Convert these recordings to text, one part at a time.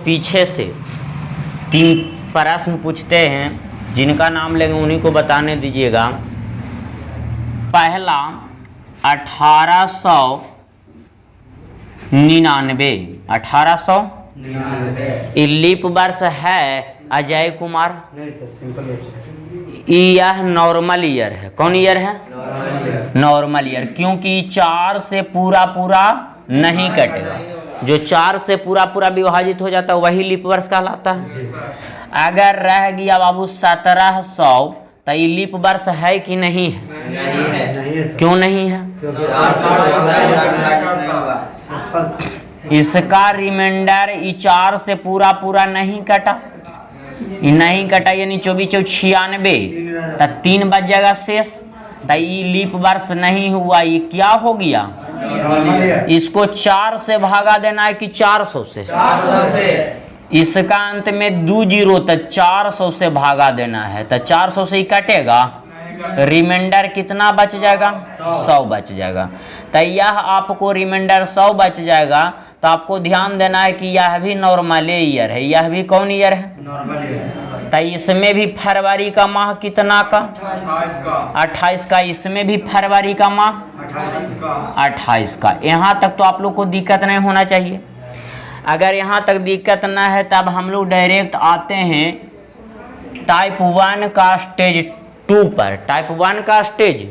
पीछे से 3 प्रश्न पूछते हैं, जिनका नाम लेंगे उन्हीं को बताने दीजिएगा। पहला 1899, 1899 लीप वर्ष है अजय कुमार? नहीं सर, सिंपल वर्ष। यह नॉर्मल ईयर है। कौन ईयर है? नॉर्मल ईयर, क्योंकि 4 से पूरा पूरा नहीं कटेगा। जो 4 से पूरा पूरा विभाजित हो जाता है वही लीप वर्ष कहलाता है। अगर रह गया बाबू 1700, तो ये लीप वर्ष है कि नहीं है? नहीं है। क्यों नहीं है? इसका रिमाइंडर 4 से पूरा पूरा नहीं कटा, नहीं कटा, यानी 24 4 96, तो 3 बच जाएगा शेष। तो ये लीप वर्ष नहीं हुआ, ये क्या हो गया? इसको 4 से भागा देना है कि 400 से? 400 से। इसका अंत में 2 जीरो, तो 400 से भागा देना है, तो 400 से ही कटेगा। रिमाइंडर कितना बच जाएगा? 100 बच जाएगा। तो यह आपको रिमाइंडर 100 बच जाएगा। तो आपको ध्यान देना है कि यह भी नॉर्मल ईयर है। यह भी कौन ईयर है? Normal year. तो इसमें भी फरवरी का माह कितना का? 28 का। इसमें भी फरवरी का माह 28 का। यहाँ तक तो आप लोग को दिक्कत नहीं होना चाहिए। अगर यहाँ तक दिक्कत ना है तब हम लोग डायरेक्ट आते हैं टाइप 1 का स्टेज 2 पर। टाइप 1 का स्टेज,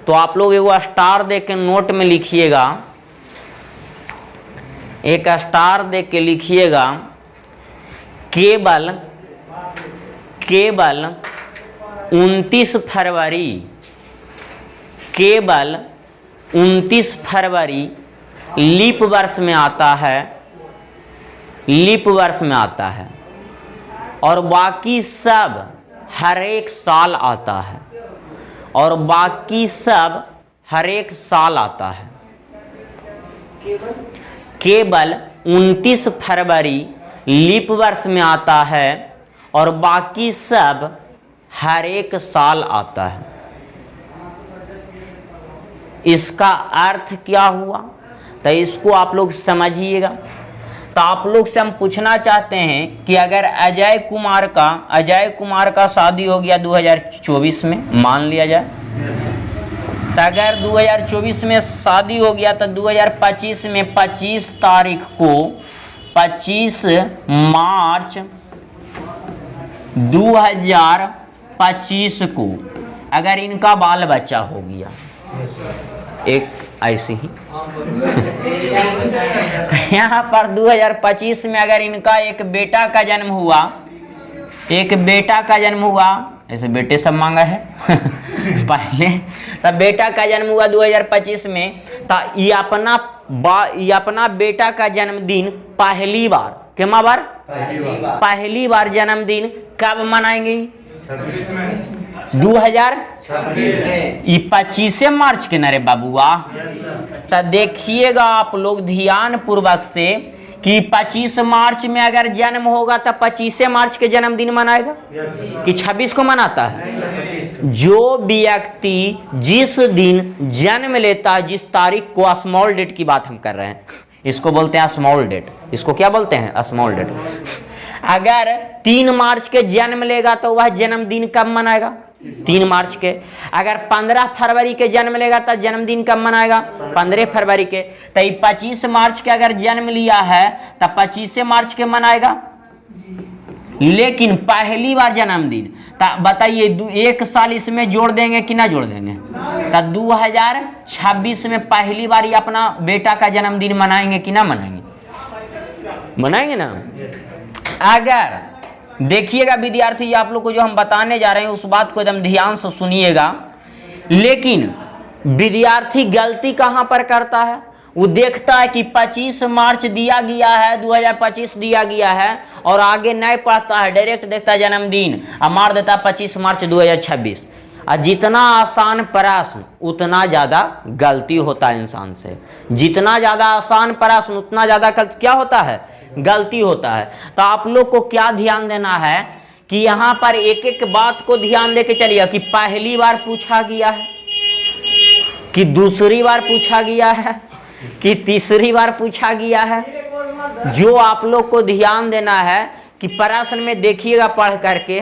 तो आप लोग एगो स्टार दे के नोट में लिखिएगा, एक स्टार दे के लिखिएगा, केवल 29 फरवरी, केवल 29 फरवरी लीप वर्ष में आता है, लीप वर्ष में आता है, और बाकी सब हर एक साल आता है, और बाकी सब हर एक साल आता है। केवल 29 फरवरी लीप वर्ष में आता है और बाकी सब हर एक साल आता है। इसका अर्थ क्या हुआ? तो इसको आप लोग समझिएगा। तो आप लोग से हम पूछना चाहते हैं कि अगर अजय कुमार का शादी हो गया 2024 में, मान लिया जाए, तो अगर 2024 में शादी हो गया तो 2025 में 25 तारीख को, 25 मार्च 2025 को अगर इनका बाल बच्चा हो गया, एक ऐसे ही यहाँ पर 2025 में अगर इनका एक बेटा का जन्म हुआ, एक बेटा का जन्म हुआ, ऐसे बेटे सब मांगा है पहले, तब बेटा का जन्म हुआ 2025 में, तो ये अपना बेटा का जन्मदिन पहली बार, कितना बार? पहली बार जन्मदिन कब मनाएंगे? 2025 मार्च के नरे बाबुआ। तो देखिएगा आप लोग ध्यान पूर्वक से कि 25 मार्च में अगर जन्म होगा तो 25 मार्च के जन्मदिन मनाएगा कि 26 को मनाता है? जो व्यक्ति जिस दिन जन्म लेता है, जिस तारीख को, स्मॉल डेट की बात हम कर रहे हैं, इसको बोलते हैं स्मॉल डेट। इसको क्या बोलते हैं? Small date. अगर 3 मार्च के जन्म लेगा तो वह जन्मदिन कब मनाएगा? 3 मार्च के। अगर 15 फरवरी के जन्म लेगा तो जन्मदिन कब मनाएगा? 15 फरवरी के। तो 25 मार्च के अगर जन्म लिया है तो 25 मार्च के मनाएगा। लेकिन पहली बार जन्मदिन, तो बताइए एक साल इसमें जोड़ देंगे कि ना जोड़ देंगे? तो 2026 में पहली बार ये अपना बेटा का जन्मदिन मनाएंगे कि ना मनाएंगे? मनाएंगे ना। अगर देखिएगा विद्यार्थी, आप लोग को जो हम बताने जा रहे हैं उस बात को एकदम ध्यान से सुनिएगा। लेकिन विद्यार्थी गलती कहाँ पर करता है? वो देखता है कि 25 मार्च दिया गया है, 2025 दिया गया है, और आगे नहीं पढ़ता है, डायरेक्ट देखता है जन्मदिन और मार देता है 25 मार्च 2026। और जितना आसान प्रश्न उतना ज़्यादा गलती होता है इंसान से। जितना ज़्यादा आसान प्रश्न उतना ज़्यादा क्या होता है? गलती होता है। तो आप लोग को क्या ध्यान देना है कि यहाँ पर एक एक बात को ध्यान दे के चलिए कि पहली बार पूछा गया है, कि दूसरी बार पूछा गया है, कि तीसरी बार पूछा गया है, जो आप लोग को ध्यान देना है कि प्रश्न में देखिएगा पढ़ करके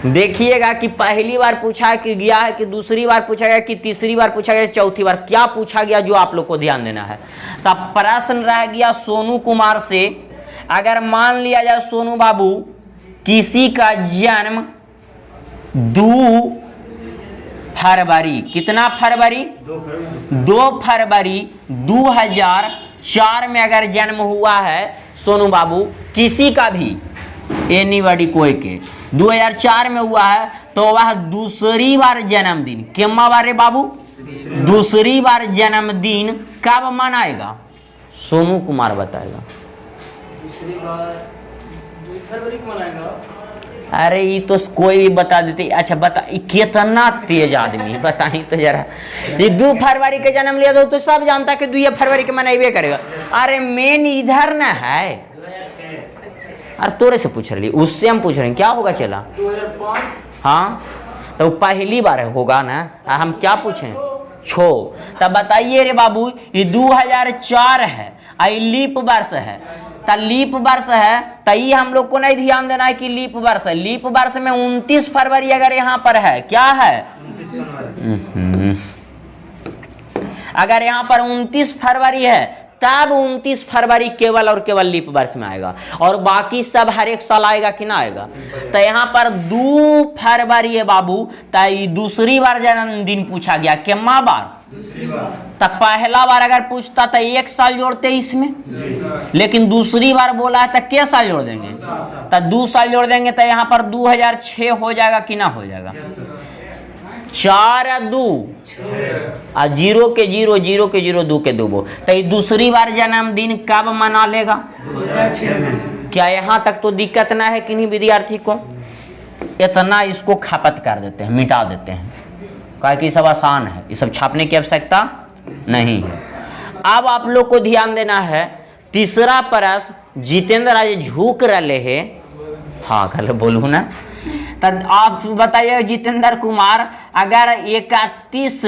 देखिएगा कि पहली बार पूछा कि गया है कि दूसरी बार पूछा गया कि तीसरी बार पूछा गया, चौथी बार क्या पूछा गया, जो आप लोग को ध्यान देना है। तब प्रश्न रह गया सोनू कुमार से, अगर मान लिया जाए सोनू बाबू किसी का जन्म 2 फरवरी, कितना फरवरी, 2 फरवरी 2004 में अगर जन्म हुआ है सोनू बाबू किसी का भी, एनीबॉडी कोई के 2004 में हुआ है, तो वह दूसरी बार जन्मदिन, केम्मा बार रे बाबू, दूसरी बार जन्मदिन कब मनाएगा? सोनू कुमार बताएगा। दूसरी बार 2 फरवरी को मनाएगा। अरे ये तो कोई भी बता देते। अच्छा बता, कितना तेज आदमी बताई तो जरा। ये 2 फरवरी के जन्म लिया तो सब जानता कि 2 फरवरी के मनाइबे करेगा। अरे मेन इधर न है, अरे तोरे से पूछ रही, उससे हम पूछ रहे हैं क्या होगा चला 2005। हाँ तो पहली बार होगा ना, हम क्या पूछें छो। तब बताइए रे बाबू, ये 2004 है, आई लीप वर्ष है, तो लीप वर्ष है तो ये हम लोग को नहीं ध्यान देना है कि लीप वर्ष है। लीप वर्ष में 29 फरवरी अगर यहाँ पर है, क्या है, अगर यहाँ पर 29 फरवरी है तब 29 फरवरी केवल और केवल लीप वर्ष में आएगा, और बाकी सब हर एक साल आएगा कि ना आएगा। तो यहाँ पर 2 फरवरी है बाबू, तो दूसरी बार जन्मदिन पूछा गया, केम्मा बार, तो पहला बार अगर पूछता तो 1 साल जोड़ते इसमें, लेकिन दूसरी बार बोला है तो क्या साल जोड़ देंगे, तो 2 साल जोड़ देंगे, तो यहाँ पर 2006 हो जाएगा कि ना हो जाएगा। 4 या 2 और 0 के 0, 0 के 0, 2 के 2, तो ये दूसरी बार जन्मदिन कब मना लेगा? 2006 में। क्या यहाँ तक तो दिक्कत ना है कि नहीं विद्यार्थी को? इतना इसको खपत कर देते हैं, मिटा देते हैं, कहा कि सब आसान है, ये सब छापने की आवश्यकता नहीं है। अब आप लोग को ध्यान देना है, तीसरा प्रश्न जितेंद्र आज झुक रहे है, हाँ कल बोलू ना, तब आप बताइए जितेंद्र कुमार, अगर 31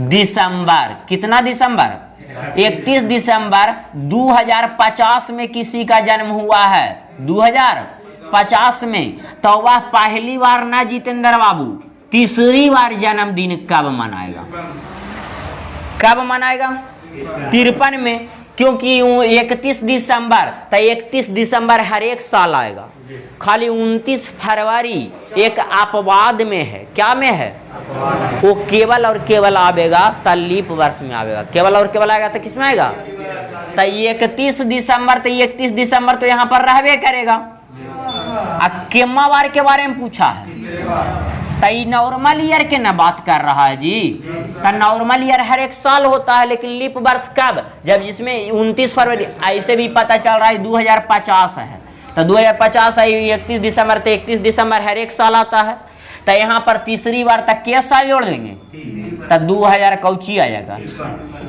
दिसंबर, कितना दिसंबर, 31 दिसंबर 2050 में किसी का जन्म हुआ है, 2050 में, तो वह पहली बार ना जितेंद्र बाबू तीसरी बार जन्मदिन कब मनाएगा? कब मनाएगा? 53 में, क्योंकि 31 दिसंबर, तो 31 दिसंबर हर एक साल आएगा, खाली 29 फरवरी एक अपवाद में है, क्या में है, वो केवल और केवल आवेगा तो लीप वर्ष में आवेगा, केवल और केवल आएगा तो किस में आएगा, तो 31 दिसंबर, तो 31 दिसंबर तो यहाँ पर रहबे करेगा। केम्मा बार के बारे में पूछा है, तो नॉर्मल ईयर के ना बात कर रहा है जी, तो नॉर्मल ईयर हर एक साल होता है, लेकिन लीप वर्ष कब, जब जिसमें 29 फरवरी, ऐसे भी पता चल रहा है 2050 है, तो 2050 है 31 दिसंबर, तो 31 दिसंबर हर एक साल आता है, तो यहाँ पर तीसरी बार तक क्या साल जोड़ देंगे, तो 2000 कौची आ जाएगा।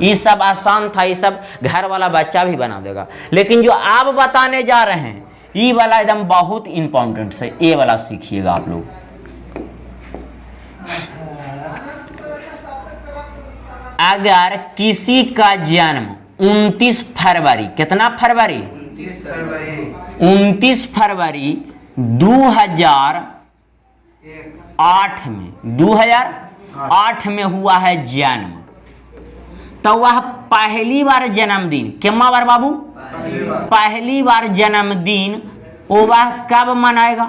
ये सब आसान था, ये सब घर वाला बच्चा भी बना देगा, लेकिन जो आप बताने जा रहे हैं ये वाला एकदम बहुत इंपॉर्टेंट है, ये वाला सीखिएगा आप लोग। अगर किसी का जन्म 29 फरवरी, कितना फरवरी, 29 फरवरी 2008 में, 2008 में हुआ है जन्म, तो वह पहली बार जन्मदिन, कितना बार बाबू, पहली बार जन्मदिन वो वह कब मनाएगा?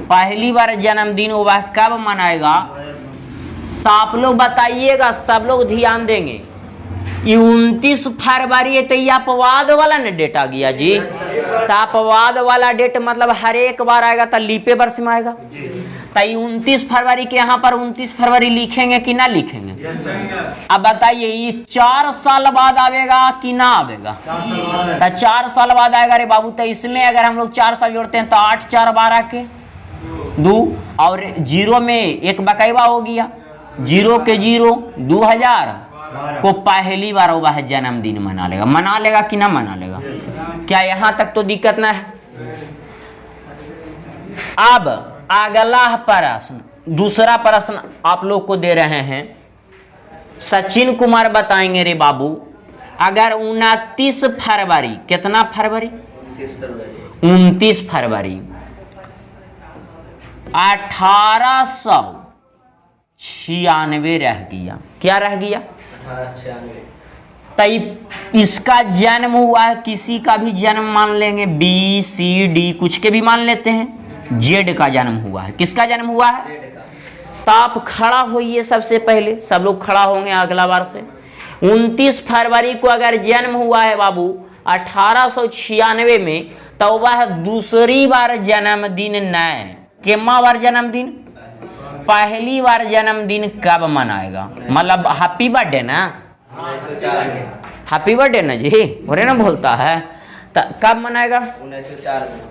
पहली बार जन्मदिन वो वह कब मनाएगा? तो आप लोग बताइएगा, सब लोग ध्यान देंगे। 29 फरवरी है तो ये अपवाद वाला ना डेट आ गया जी, तो अपवाद वाला डेट मतलब हर एक बार आएगा, तो लीपे वर्ष में आएगा। तो 29 फरवरी के यहाँ पर 29 फरवरी लिखेंगे कि ना लिखेंगे? अब बताइए ये 4 साल बाद आवेगा कि ना आवेगा? तो 4 साल बाद आएगा रे बाबू, तो इसमें अगर हम लोग 4 साल जोड़ते हैं तो 8 4 12 के 2, और 0 में एक बकायवा हो गया, 0 के 0, 2000 को पहली बार वह जन्मदिन मना लेगा कि ना मना लेगा? क्या यहाँ तक तो दिक्कत ना है? अब अगला प्रश्न, दूसरा प्रश्न आप लोग को दे रहे हैं। सचिन कुमार बताएंगे रे बाबू, अगर 29 फरवरी, कितना फरवरी? 29 फरवरी 1896 रह गया, क्या रह गया? 1896। तई इसका जन्म हुआ है, किसी का भी जन्म मान लेंगे, बी सी डी कुछ के भी मान लेते हैं, जेड का जन्म हुआ है। किसका जन्म हुआ है? तो आप खड़ा होइए सबसे पहले, सब लोग खड़ा होंगे अगला बार से। 29 फरवरी को अगर जन्म हुआ है बाबू 1896 में, तो वह दूसरी बार जन्मदिन न, केमा बार जन्मदिन? पहली बार जन्मदिन कब मनाएगा? मतलब हैप्पी बर्थडे ना, हैप्पी बर्थडे ना जी, बोले ना बोलता है, तो कब मनाएगा?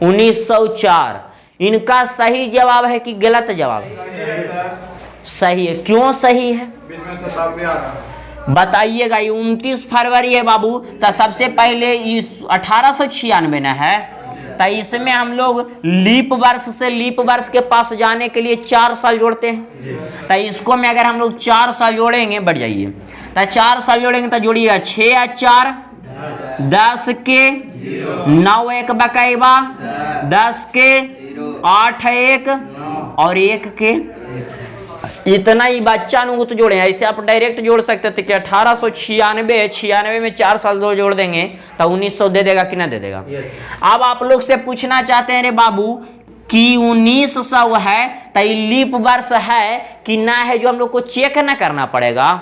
1904। इनका सही जवाब है कि गलत जवाब है? सही है। क्यों सही है बताइएगा। 29 फरवरी है बाबू, तो सबसे पहले 1896 ना है, तो इसमें हम लोग लीप वर्ष से लीप वर्ष के पास जाने के लिए 4 साल जोड़ते हैं। तो इसको में अगर हम लोग 4 साल जोड़ेंगे, बढ़ जाइए, तो 4 साल जोड़ेंगे तो जोड़िएगा 6 या 4 10 के 9 1 बकायबा 10 के 8 1 और 1 के इतना ही बच्चा नु तो जोड़े। ऐसे आप डायरेक्ट जोड़ सकते थे कि 1896 में 4 साल दो जोड़ देंगे तो 1900 दे देगा कि ना दे देगा? अब आप लोग से पूछना चाहते हैं रे बाबू कि 1900 है तो लीप वर्ष है कि ना है, जो हम लोग को चेक ना करना पड़ेगा।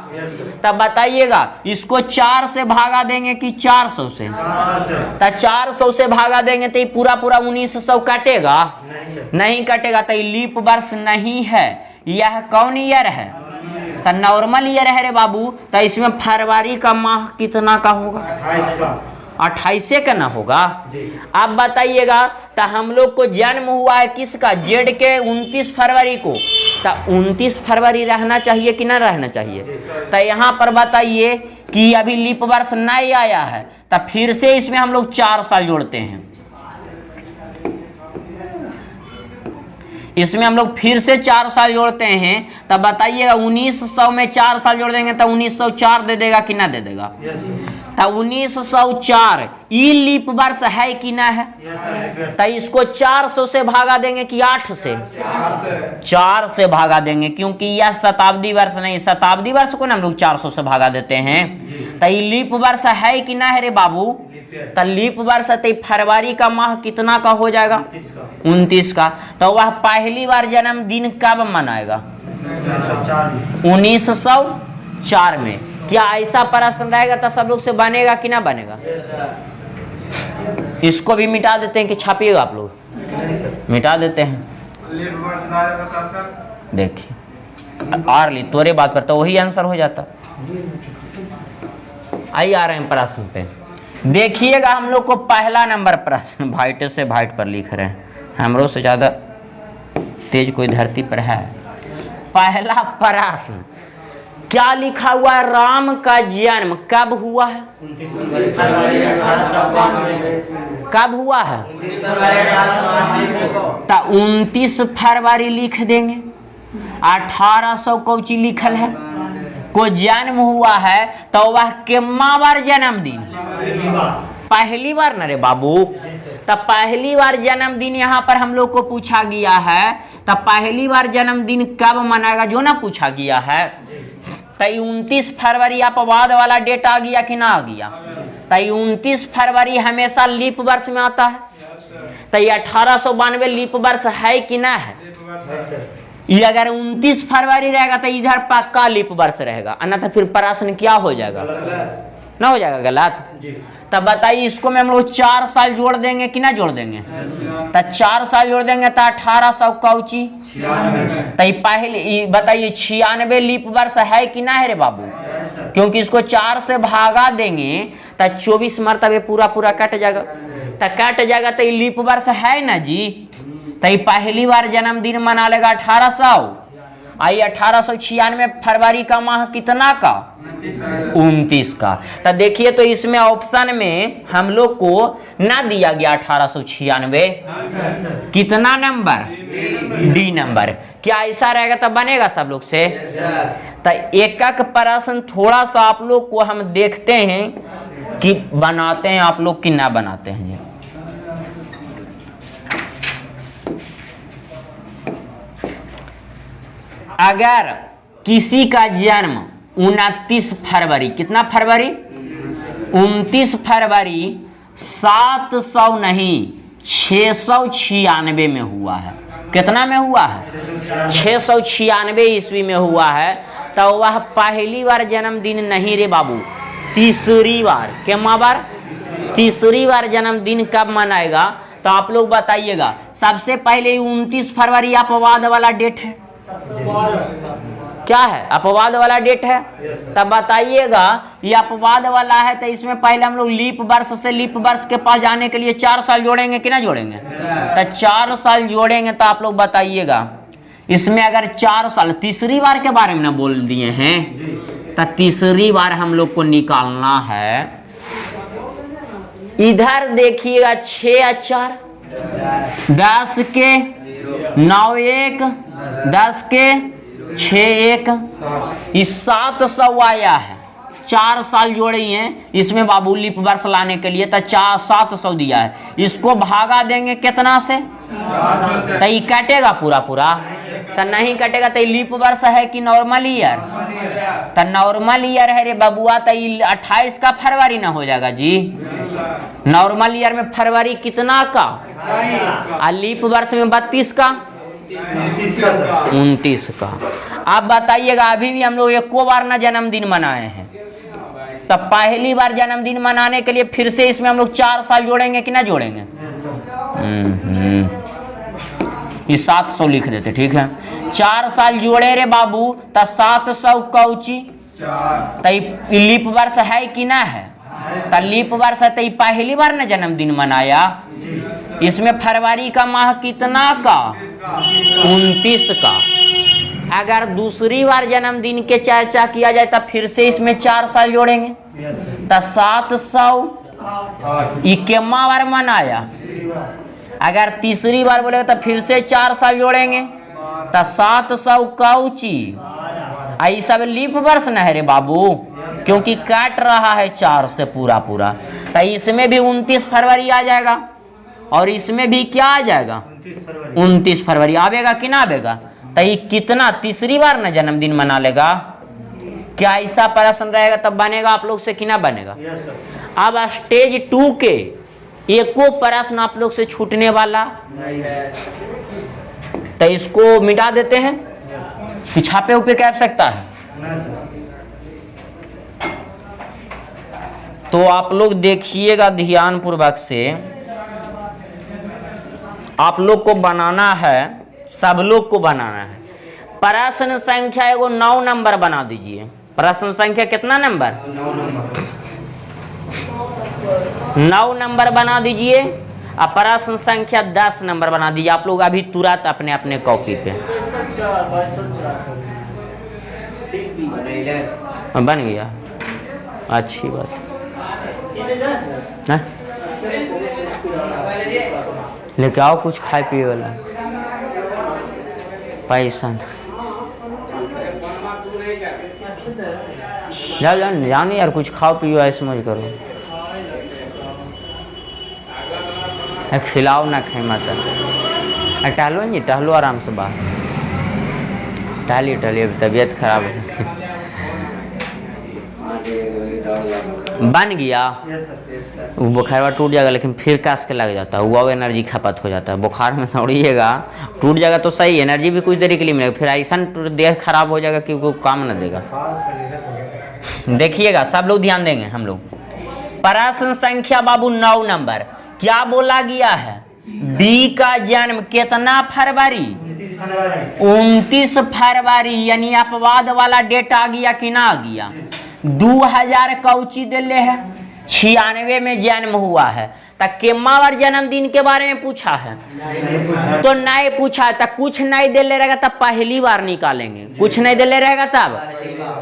तब बताइएगा, इसको 4 से भागा देंगे कि 400 से? तो 400 से भागा देंगे तो पूरा पूरा 1900 कटेगा? नहीं कटेगा। तो लीप वर्ष नहीं है। यह कौन ईयर है? तो नॉर्मल ईयर है रे बाबू। तो इसमें फरवरी का माह कितना का होगा? 28 का ना होगा। अब बताइएगा, तो हम लोग को जन्म हुआ है किसका? जेड के 29 फरवरी को। तो 29 फरवरी रहना चाहिए कि ना रहना चाहिए? तो यहाँ पर बताइए कि अभी लीप वर्ष नहीं आया है, तो फिर से इसमें हम लोग 4 साल जोड़ते हैं। इसमें हम लोग फिर से 4 साल जोड़ते हैं। तब बताइएगा 1900 में 4 साल जोड़ देंगे तो 1904 दे देगा कि ना दे देगा? तो 1904 ई लीप वर्ष है कि ना है? तो इसको 400 से भागा देंगे कि 8 से? 4 से भागा देंगे, क्योंकि यह शताब्दी वर्ष नहीं, शताब्दी वर्ष को ना हम लोग 400 से भागा देते हैं। तो ये लीप वर्ष है कि ना है रे बाबू? तो लीप वर्ष तो फरवरी का माह कितना का हो जाएगा? 29 का। तो वह पहली बार जन्मदिन कब मनाएगा? 1904 में। क्या ऐसा प्रश्न रहेगा तो सब लोग से बनेगा कि ना बनेगा? इसको भी मिटा देते हैं कि छापिएगा आप लोग? मिटा देते हैं। देखिए और ली तोरे बात पर तो वही आंसर हो जाता। आइए आ रहे हैं प्रश्न पे। देखिएगा हम लोग को पहला नंबर प्रश्न वाइट से वाइट पर लिख रहे हैं, हमरों से ज्यादा तेज कोई धरती पर है। पहला प्रश्न क्या लिखा हुआ है? राम का जन्म कब हुआ है? कब हुआ है? 29 फरवरी लिख देंगे। 1800 कौची लिखल है? को जन्म हुआ है तो वह केमा बार जन्मदिन? पहली बार न रे बाबू। तो पहली बार जन्मदिन यहाँ पर हम लोग को पूछा गया है, तो पहली बार जन्मदिन कब मनाएगा जो ना पूछा गया है। तो 29 फरवरी अपवाद वाला डेट आ गया कि ना आ गया? तो 29 फरवरी हमेशा लीप वर्ष में आता है। तो ये 1892 लीप वर्ष है कि ना है? ये अगर 29 फरवरी रहेगा तो इधर पक्का लीप वर्ष रहेगा, अन्यथा फिर प्रश्न क्या हो जाएगा? ना हो जाएगा गलत। तब बताइए इसको में हम लोग 4 साल जोड़ देंगे कि ना जोड़ देंगे? तो 4 साल जोड़ देंगे तो 1800 कौची? तो पहले बताइए 96 लीप वर्ष है कि ना है रे बाबू? क्योंकि इसको 4 से भागा देंगे तो 24 मरतबे पूरा पूरा कट जाएगा। तो कट जाएगा तो लीप वर्ष है ना जी। तो पहली बार जन्मदिन मना लेगा 1800 आई 1896 फरवरी का माह कितना का? 29 का। तो देखिए तो इसमें ऑप्शन में हम लोग को ना दिया गया 1896, कितना नंबर? D number. क्या ऐसा रहेगा तब बनेगा सब लोग से? तो एक एक प्रश्न थोड़ा सा आप लोग को हम देखते हैं कि बनाते हैं आप लोग कि ना बनाते हैं। अगर किसी का जन्म 29 फरवरी, कितना फरवरी? 29 फरवरी 700 नहीं 696 में हुआ है। कितना में हुआ है? 696 ईस्वी में हुआ है। तो वह पहली बार जन्मदिन नहीं रे बाबू, तीसरी बार। क्या बार? तीसरी बार जन्मदिन कब मनाएगा? तो आप लोग बताइएगा। सबसे पहले 29 फरवरी अपवाद वाला डेट है। क्या है? अपवाद वाला डेट है। तब बताइएगा ये अपवाद वाला है तो इसमें पहले हम लोग लीप वर्ष से लीप वर्ष के पास जाने के लिए 4 साल जोड़ेंगे कि ना जोड़ेंगे? तो 4 साल जोड़ेंगे। तो आप लोग बताइएगा इसमें अगर 4 साल तीसरी बार के बारे में ना बोल दिए हैं तो तीसरी बार हम लोग को निकालना है। इधर देखिएगा 6 और 4 10 के 9 1 10 के 6 1 इस 700 आया है। 4 साल जोड़े हैं इसमें बाबू लीप वर्ष लाने के लिए। तो 700 दिया है, इसको भागा देंगे कितना से? तो ये कटेगा पूरा पूरा? तो नहीं कटेगा। तो लीप वर्ष है कि नॉर्मल ईयर? तो नॉर्मल ईयर है रे बबुआ। तो ये 28 का फरवरी ना हो जाएगा जी? नॉर्मल ईयर में फरवरी कितना का? और लीप वर्ष में 32 का 29 का। आप बताइएगा अभी भी हम लोग एको बार ना जन्मदिन मनाए हैं। तब पहली बार जन्मदिन मनाने के लिए फिर से इसमें हम लोग 4 साल जोड़ेंगे कि ना जोड़ेंगे? ये 700 लिख देते, ठीक है। 4 साल जोड़े रे बाबू। तो 700 कौची? तो लीप वर्ष है कि ना है? तो लीप वर्ष है। तो पहली बार ना जन्मदिन मनाया। इसमें फरवरी का माह कितना का? 29 का। अगर दूसरी बार जन्मदिन के चर्चा किया जाए तो फिर से इसमें 4 साल जोड़ेंगे। तो 700 इक्कीसवां बार मनाया। अगर तीसरी बार बोलेगा तो फिर से 4 साल जोड़ेंगे। तो 700 कौची? आई सब लीप वर्ष न है रे बाबू, क्योंकि काट रहा है 4 से पूरा पूरा। तो इसमें भी 29 फरवरी आ जाएगा और इसमें भी क्या आ जाएगा? 29 फरवरी आवेगा कि ना आवेगा? तो ये कितना तीसरी बार ना जन्मदिन मना लेगा? क्या ऐसा प्रश्न रहेगा तब बनेगा आप लोग से कि ना बनेगा? अब स्टेज 2 के एको प्रश्न आप लोग से छूटने वाला नहीं है। तो इसको मिटा देते हैं कि छापे उपे क्या सकता है? तो आप लोग देखिएगा ध्यान पूर्वक से। आप लोग को बनाना है, सब लोग को बनाना है। प्रश्न संख्या एगो 9 नंबर बना दीजिए। प्रश्न संख्या कितना नंबर? 9 नंबर बना दीजिए। और प्रश्न संख्या 10 नंबर बना दीजिए। आप लोग अभी तुरंत अपने अपने कॉपी पे। बन गया, अच्छी बात है। लेके आओ कुछ खाए पिए वाला, पैसा जाओ जाओ जाओ नहीं यार, कुछ खाओ पियो, ऐसे मौज करो। खिलाओ ना खाए माता। टहलो नहीं, टहलो आराम से बाहर टहलिए टहलिए, तबीयत खराब है। बन गया वो बुखार टूट जाएगा, लेकिन फिर कास के लग जाता है, वो एनर्जी खपत हो जाता है। बुखार में दौड़िएगा, टूट जाएगा तो सही, एनर्जी भी कुछ देर के लिए मिलेगा, फिर ऐसा देह खराब हो जाएगा कि वो काम न देगा। देखिएगा सब लोग ध्यान देंगे हम लोग। प्रश्न संख्या बाबू 9 नंबर क्या बोला गया है? बी का जन्म कितना फरवरी? 29 फरवरी, यानी अपवाद वाला डेट आ गया कि ना आ गया? 2000 कौची दिले है, 96 में जन्म हुआ है। तो केम्मावर जन्मदिन के बारे में पूछा है नहीं पूछा। तो नहीं पूछा, तो कुछ नहीं दे ले रहेगा तब पहली बार निकालेंगे, कुछ नहीं दे ले रहेगा तब।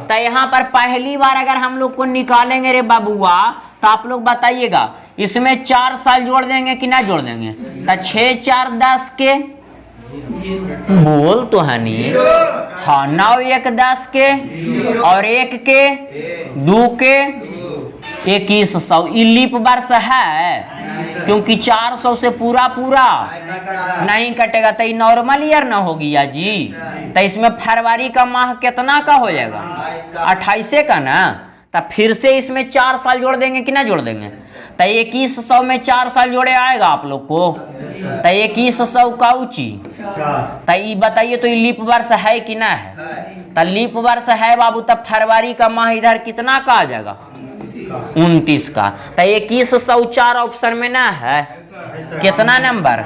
तो यहाँ पर पहली बार अगर हम लोग को निकालेंगे रे बाबुआ, तो आप लोग बताइएगा इसमें 4 साल जोड़ देंगे कि ना जोड़ देंगे? तो 6 4 10 के बोल तो हनी, हाँ 9 1 10 के और 1 के 2 के 2100। लीप वर्ष है क्योंकि 400 से पूरा नहीं कटेगा, तो नॉर्मल ईयर ना हो गया जी। तो इसमें फरवरी का माह कितना का हो जाएगा? 28 का ना। तो फिर से इसमें 4 साल जोड़ देंगे कि ना जोड़ देंगे? तो 2100 में 4 साल जोड़े आएगा आप लोग को, तो 2100 का ऊँची। तो ये बताइए तो ये लीप वर्ष है कि ना है? तो लीप वर्ष है बाबू, तब फरवरी का माह इधर कितना का आ जाएगा? 29 का। तो 2104 ऑप्शन में ना है, कितना नंबर?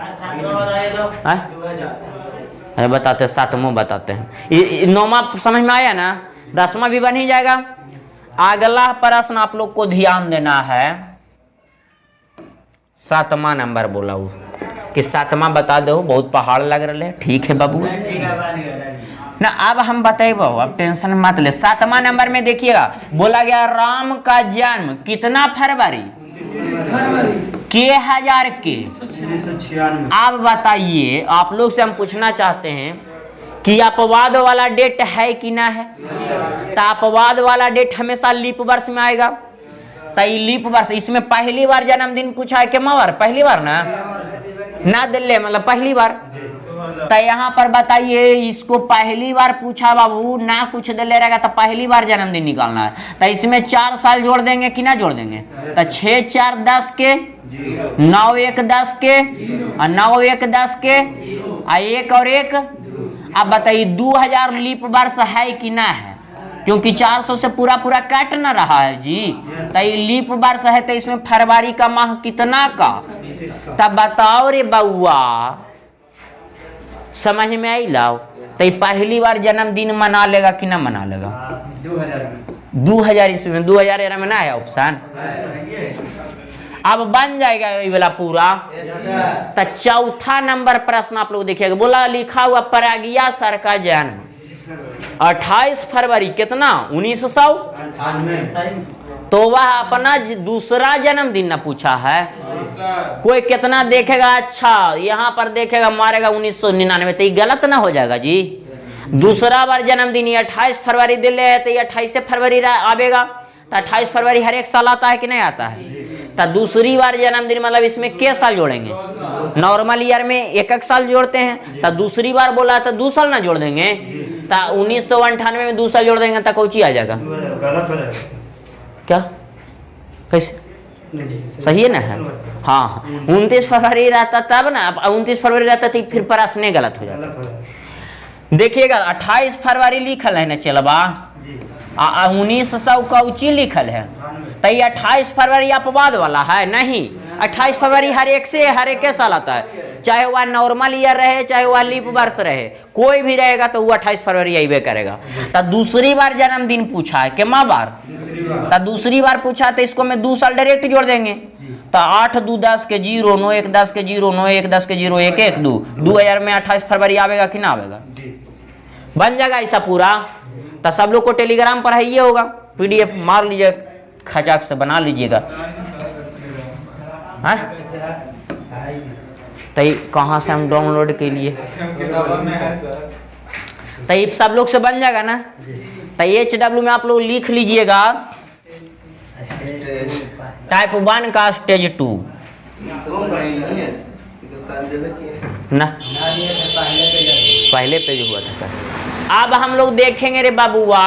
अरे बताते 7वां बताते हैं, 9वां समझ में आया ना, 10वां भी बन ही जाएगा। अगला प्रश्न आप लोग को ध्यान देना है, 7वां नंबर बोला हूँ कि 7वां बता दो, बहुत पहाड़ लग रहे हैं। ठीक है बाबू ना, अब हम बताइए, अब टेंशन मत ले। 7वां नंबर में देखिएगा बोला गया राम का जन्म कितना फरवरी के 1000 के 1996। आप बताइए, आप लोग से हम पूछना चाहते हैं कि अपवाद वाला डेट है कि ना है? तो अपवाद वाला डेट हमेशा लीप वर्ष में आएगा। तो ये लीप वर्ष, इसमें पहली बार जन्मदिन पूछा है क्या मावर? पहली बार ना दिल्ली मतलब पहली बार। तो यहाँ पर बताइए, इसको पहली बार पूछा बाबू, ना कुछ दिल्ली रहेगा तो पहली बार जन्मदिन निकालना है। तो इसमें 4 साल जोड़ देंगे कि ना जोड़ देंगे? तो 6 4 10 के 9 1 10 के और 9 1 10 के और 1 और 1। अब बताइए 2000 लीप वर्ष है कि ना है? क्योंकि 400 से पूरा काट ना रहा है जी। तो ये लीप वर्ष है, तो इसमें फरवरी का माह कितना का? तब बताओ रे बउआ, समझ में आई लाओ? तो ये पहली बार जन्मदिन मना लेगा कि ना मना लेगा? 2000 ईस्वी में, 2000 में ना है ऑप्शन। अब बन जाएगा ये वाला पूरा। तो 4था नंबर प्रश्न आप लोग देखिएगा, बोला लिखा हुआ प्रज्ञा सर का जन्म 28 फरवरी कितना 1900। तो वह अपना दूसरा जन्मदिन ना पूछा है। कोई कितना देखेगा, अच्छा यहाँ पर देखेगा मारेगा 1999, तो ये गलत ना हो जाएगा जी। दूसरा बार जन्मदिन 28 फरवरी दिले है, तो ये 28 फरवरी आवेगा। तो 28 फरवरी हर एक साल आता है कि नहीं आता है? तो दूसरी बार जन्मदिन मतलब इसमें के साल जोड़ेंगे? नॉर्मल ईयर में 1 साल जोड़ते हैं, तो दूसरी बार बोला तो 2 साल ना जोड़ देंगे। तो 1998 में 2 साल जोड़ देंगे तो कौची आ जाएगा? गलत हो जाएगा क्या? कैसे? सही है ना? है हाँ, 29 फरवरी रहता तब ना, 29 फरवरी रहता तो फिर प्रश्न गलत हो जाता। देखिएगा 28 फरवरी लिखल है ना चलबा, 1900 का ऊँची लिखल है। तो ये 28 फरवरी अपवाद वाला है नहीं, 28 फरवरी हर एक साल आता है, चाहे वह नॉर्मल ईयर रहे चाहे वह लीप वर्ष रहे, कोई भी रहेगा तो वो 28 फरवरी आइबे करेगा। तो दूसरी बार जन्मदिन पूछा है कि माँ बार? तो दूसरी बार पूछा तो इसको मैं 2 साल डायरेक्ट जोड़ देंगे। तो 8 2 10 के 0 9 1 10 के 0 9 1 10 के 0 1 1 2 2000 में 28 फरवरी आवेगा कि ना आवेगा? बन जाएगा ऐसा पूरा। तो सब लोग को टेलीग्राम पर है ये होगा, PDF मार लीजिए, खचाक से बना लीजिएगा। तो कहाँ से हम डाउनलोड के लिए? तो ये सब लोग से बन जाएगा ना। तो HW में आप लोग लिख लीजिएगा टाइप 1 का स्टेज 2 ना, पहले पेज हुआ था। अब हम लोग देखेंगे रे बाबुआ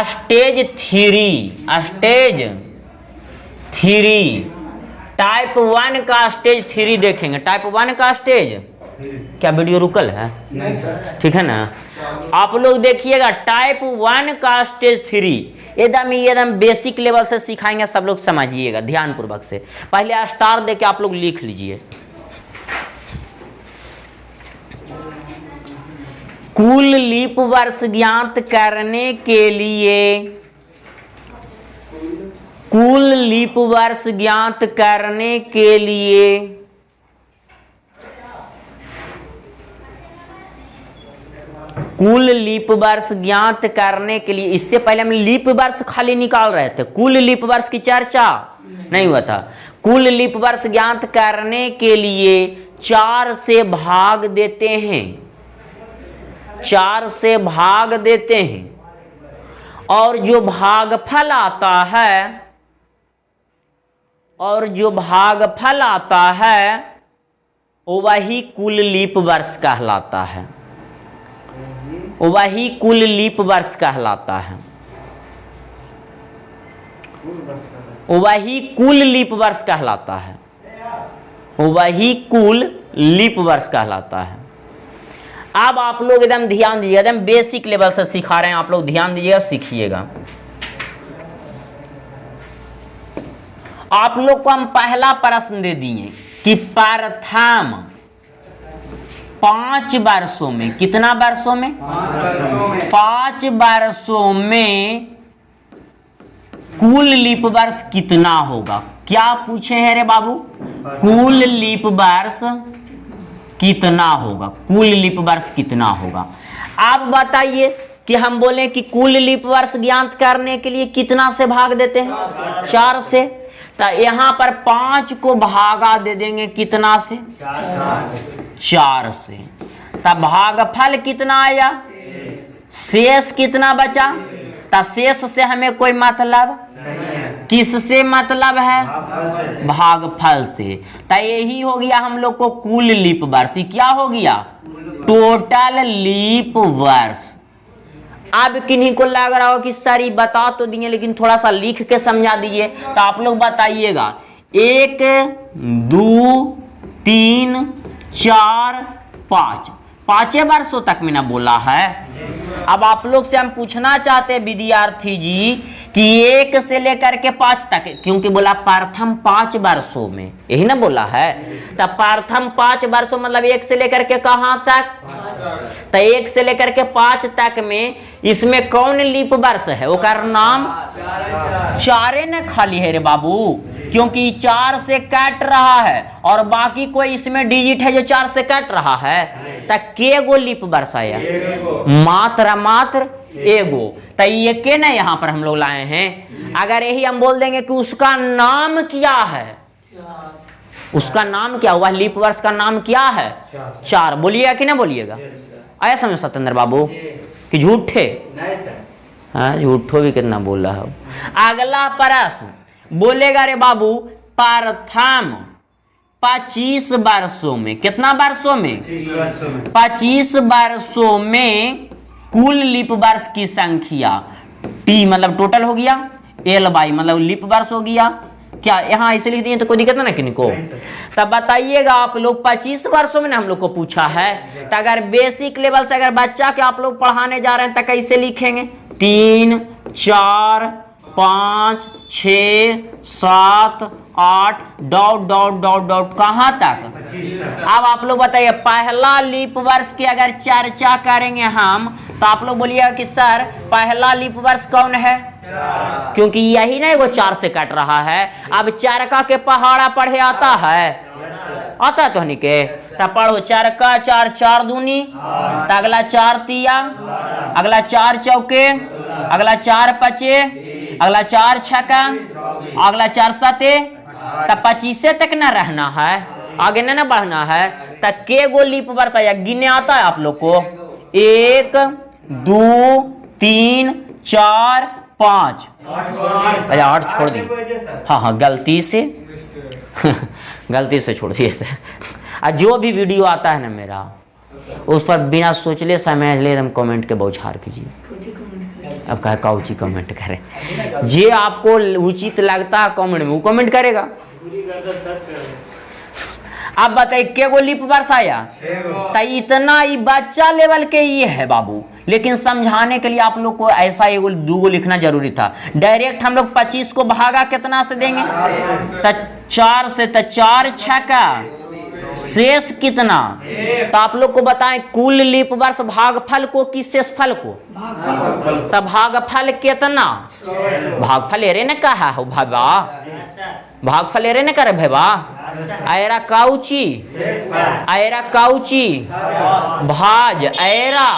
स्टेज 3 टाइप 1 का स्टेज 3 देखेंगे। टाइप 1 का स्टेज, क्या वीडियो रुकल है? ठीक है ना? आप लोग देखिएगा टाइप 1 का स्टेज 3 एकदम बेसिक लेवल से सिखाएंगे, सब लोग समझिएगा ध्यान पूर्वक से। पहले स्टार दे के आप लोग लिख लीजिए। कुल लीप वर्ष ज्ञात करने के लिए कुल लीप वर्ष ज्ञात करने के लिए कुल लीप वर्ष ज्ञात करने के लिए, इससे पहले हम लीप वर्ष खाली निकाल रहे थे, कुल लीप वर्ष की चर्चा नहीं हुआ था। कुल लीप वर्ष ज्ञात करने के लिए 4 से भाग देते हैं, 4 से भाग देते हैं, और जो भागफल आता है, और जो भागफल आता है वही कुल लीप वर्ष कहलाता है, वही कुल लीप वर्ष कहलाता है, वही कुल लीप वर्ष कहलाता है, वही कुल लीप वर्ष कहलाता है। अब आप लोग एकदम ध्यान दीजिएगा, एकदम बेसिक लेवल से सिखा रहे हैं आप लोग, ध्यान दीजिएगा, सीखिएगा। आप लोग को हम पहला प्रश्न दे दिए कि प्रथम 5 वर्षों में, कितना वर्षों में? 5 वर्षों में कुल लीप वर्ष कितना होगा? क्या पूछे हैं रे बाबू? कुल लीप वर्ष कितना होगा? कुल लीप वर्ष कितना होगा? आप बताइए कि हम बोले कि कुल लीप वर्ष ज्ञात करने के लिए कितना से भाग देते हैं? 4 से। तो यहां पर 5 को भागा दे देंगे कितना से? 4 से। तब भागफल कितना आया? शेष कितना बचा? तो शेष से हमें कोई मतलब? किससे मतलब है? भागफल से। तो यही हो गया हम लोग को कुल लीप वर्ष। क्या हो गया? टोटल लीप वर्ष। अब किन्हीं को लग रहा हो कि सर ये बता तो दिए लेकिन थोड़ा सा लिख के समझा दीजिए, तो आप लोग बताइएगा 1 2 3 4 5, 5 वर्षों तक मैंने बोला है। अब आप लोग से हम पूछना चाहते हैं विद्यार्थी जी कि 1 से लेकर के 5 तक, क्योंकि बोला प्रथम 5 वर्षों में, यही ना बोला है। तो प्रथम 5 वर्षों मतलब 1 से लेकर के कहां तक? तो 1 से लेकर के 5 तक में इसमें कौन लीप वर्ष है? वो का नाम 4 ने खाली है रे बाबू, क्योंकि 4 से काट रहा है और बाकी कोई इसमें डिजिट है जो 4 से काट रहा है। तो के गो लीप वर्ष आया? मात्र एगो। तो ये के ना यहाँ पर हम लोग लाए हैं। अगर यही हम बोल देंगे कि उसका नाम क्या है, उसका नाम क्या हुआ? लीप वर्ष का नाम क्या है? 4। बोलिएगा कि ना बोलिएगा? आया समझ सत्येंद्र बाबू कि झूठे? नहीं सर। हाँ, झूठो भी कितना बोला है। अगला प्रश्न बोलेगा रे बाबू, प्रथम 25 वर्षों में, कितना वर्षों में? 25 वर्षों में कुल लीप वर्ष की संख्या, टी मतलब टोटल हो गया, एल बाई मतलब लीप वर्ष हो गया। क्या यहाँ ऐसे लिख दिए तो कोई दिक्कत ना किन को? तब बताइएगा आप लोग 25 वर्षों में ना हम लोग को पूछा है। तो अगर बेसिक लेवल से अगर बच्चा के आप लोग पढ़ाने जा रहे हैं तो कैसे लिखेंगे? 3 4 5 6 7 8 डॉट डॉट डॉट डॉट कहां तक? अब आप लोग बताइए पहला लीप वर्ष की अगर चर्चा करेंगे हम तो आप लोग बोलिएगा कि सर पहला लीप वर्ष कौन है? क्योंकि यही नहीं वो 4 से कट रहा है। अब चरका के पहाड़ा पढ़े आता है? आता है तो नहीं के? तो पढ़ो चरका 4 4 दूनी, तो अगला 4 तिया, अगला 4 चौके, अगला 4 पचे, अगला 4 छक्का, अगला 4 सते। तब 25 तक न रहना है, आगे न बढ़ना है। तब के गो लीप वर्ष आया? गिने आता है आप लोग को? 1 2 3 4 5। अच्छा 8 छोड़ दी। हाँ गलती से गलती से छोड़ दिए थे। जो भी वीडियो आता है ना मेरा, उस पर बिना सोचले समझ ले हम कमेंट के बौछार कीजिए। अब कहे काउची कमेंट करें, जे आपको उचित लगता है कमेंट में वो कमेंट करेगा। अब बताइए के गो लीप वर्ष आया? तो इतना ही बच्चा लेवल के ये है बाबू, लेकिन समझाने के लिए आप लोग को ऐसा एगो 2 गो लिखना जरूरी था। डायरेक्ट हम लोग 25 को भागा कितना से देंगे? तो 4 से। तो 4 छक्का शेष कितना? तो आप लोग को बताएं कुल लीप वर्ष भागफल को कि शेषफल को? तब भागफल कितना? भागफल एरे ने कहा हो भाबा, भागफल एरे ने करे भाबा। ऐरा काउची, ऐरा काउची, भाज ऐरा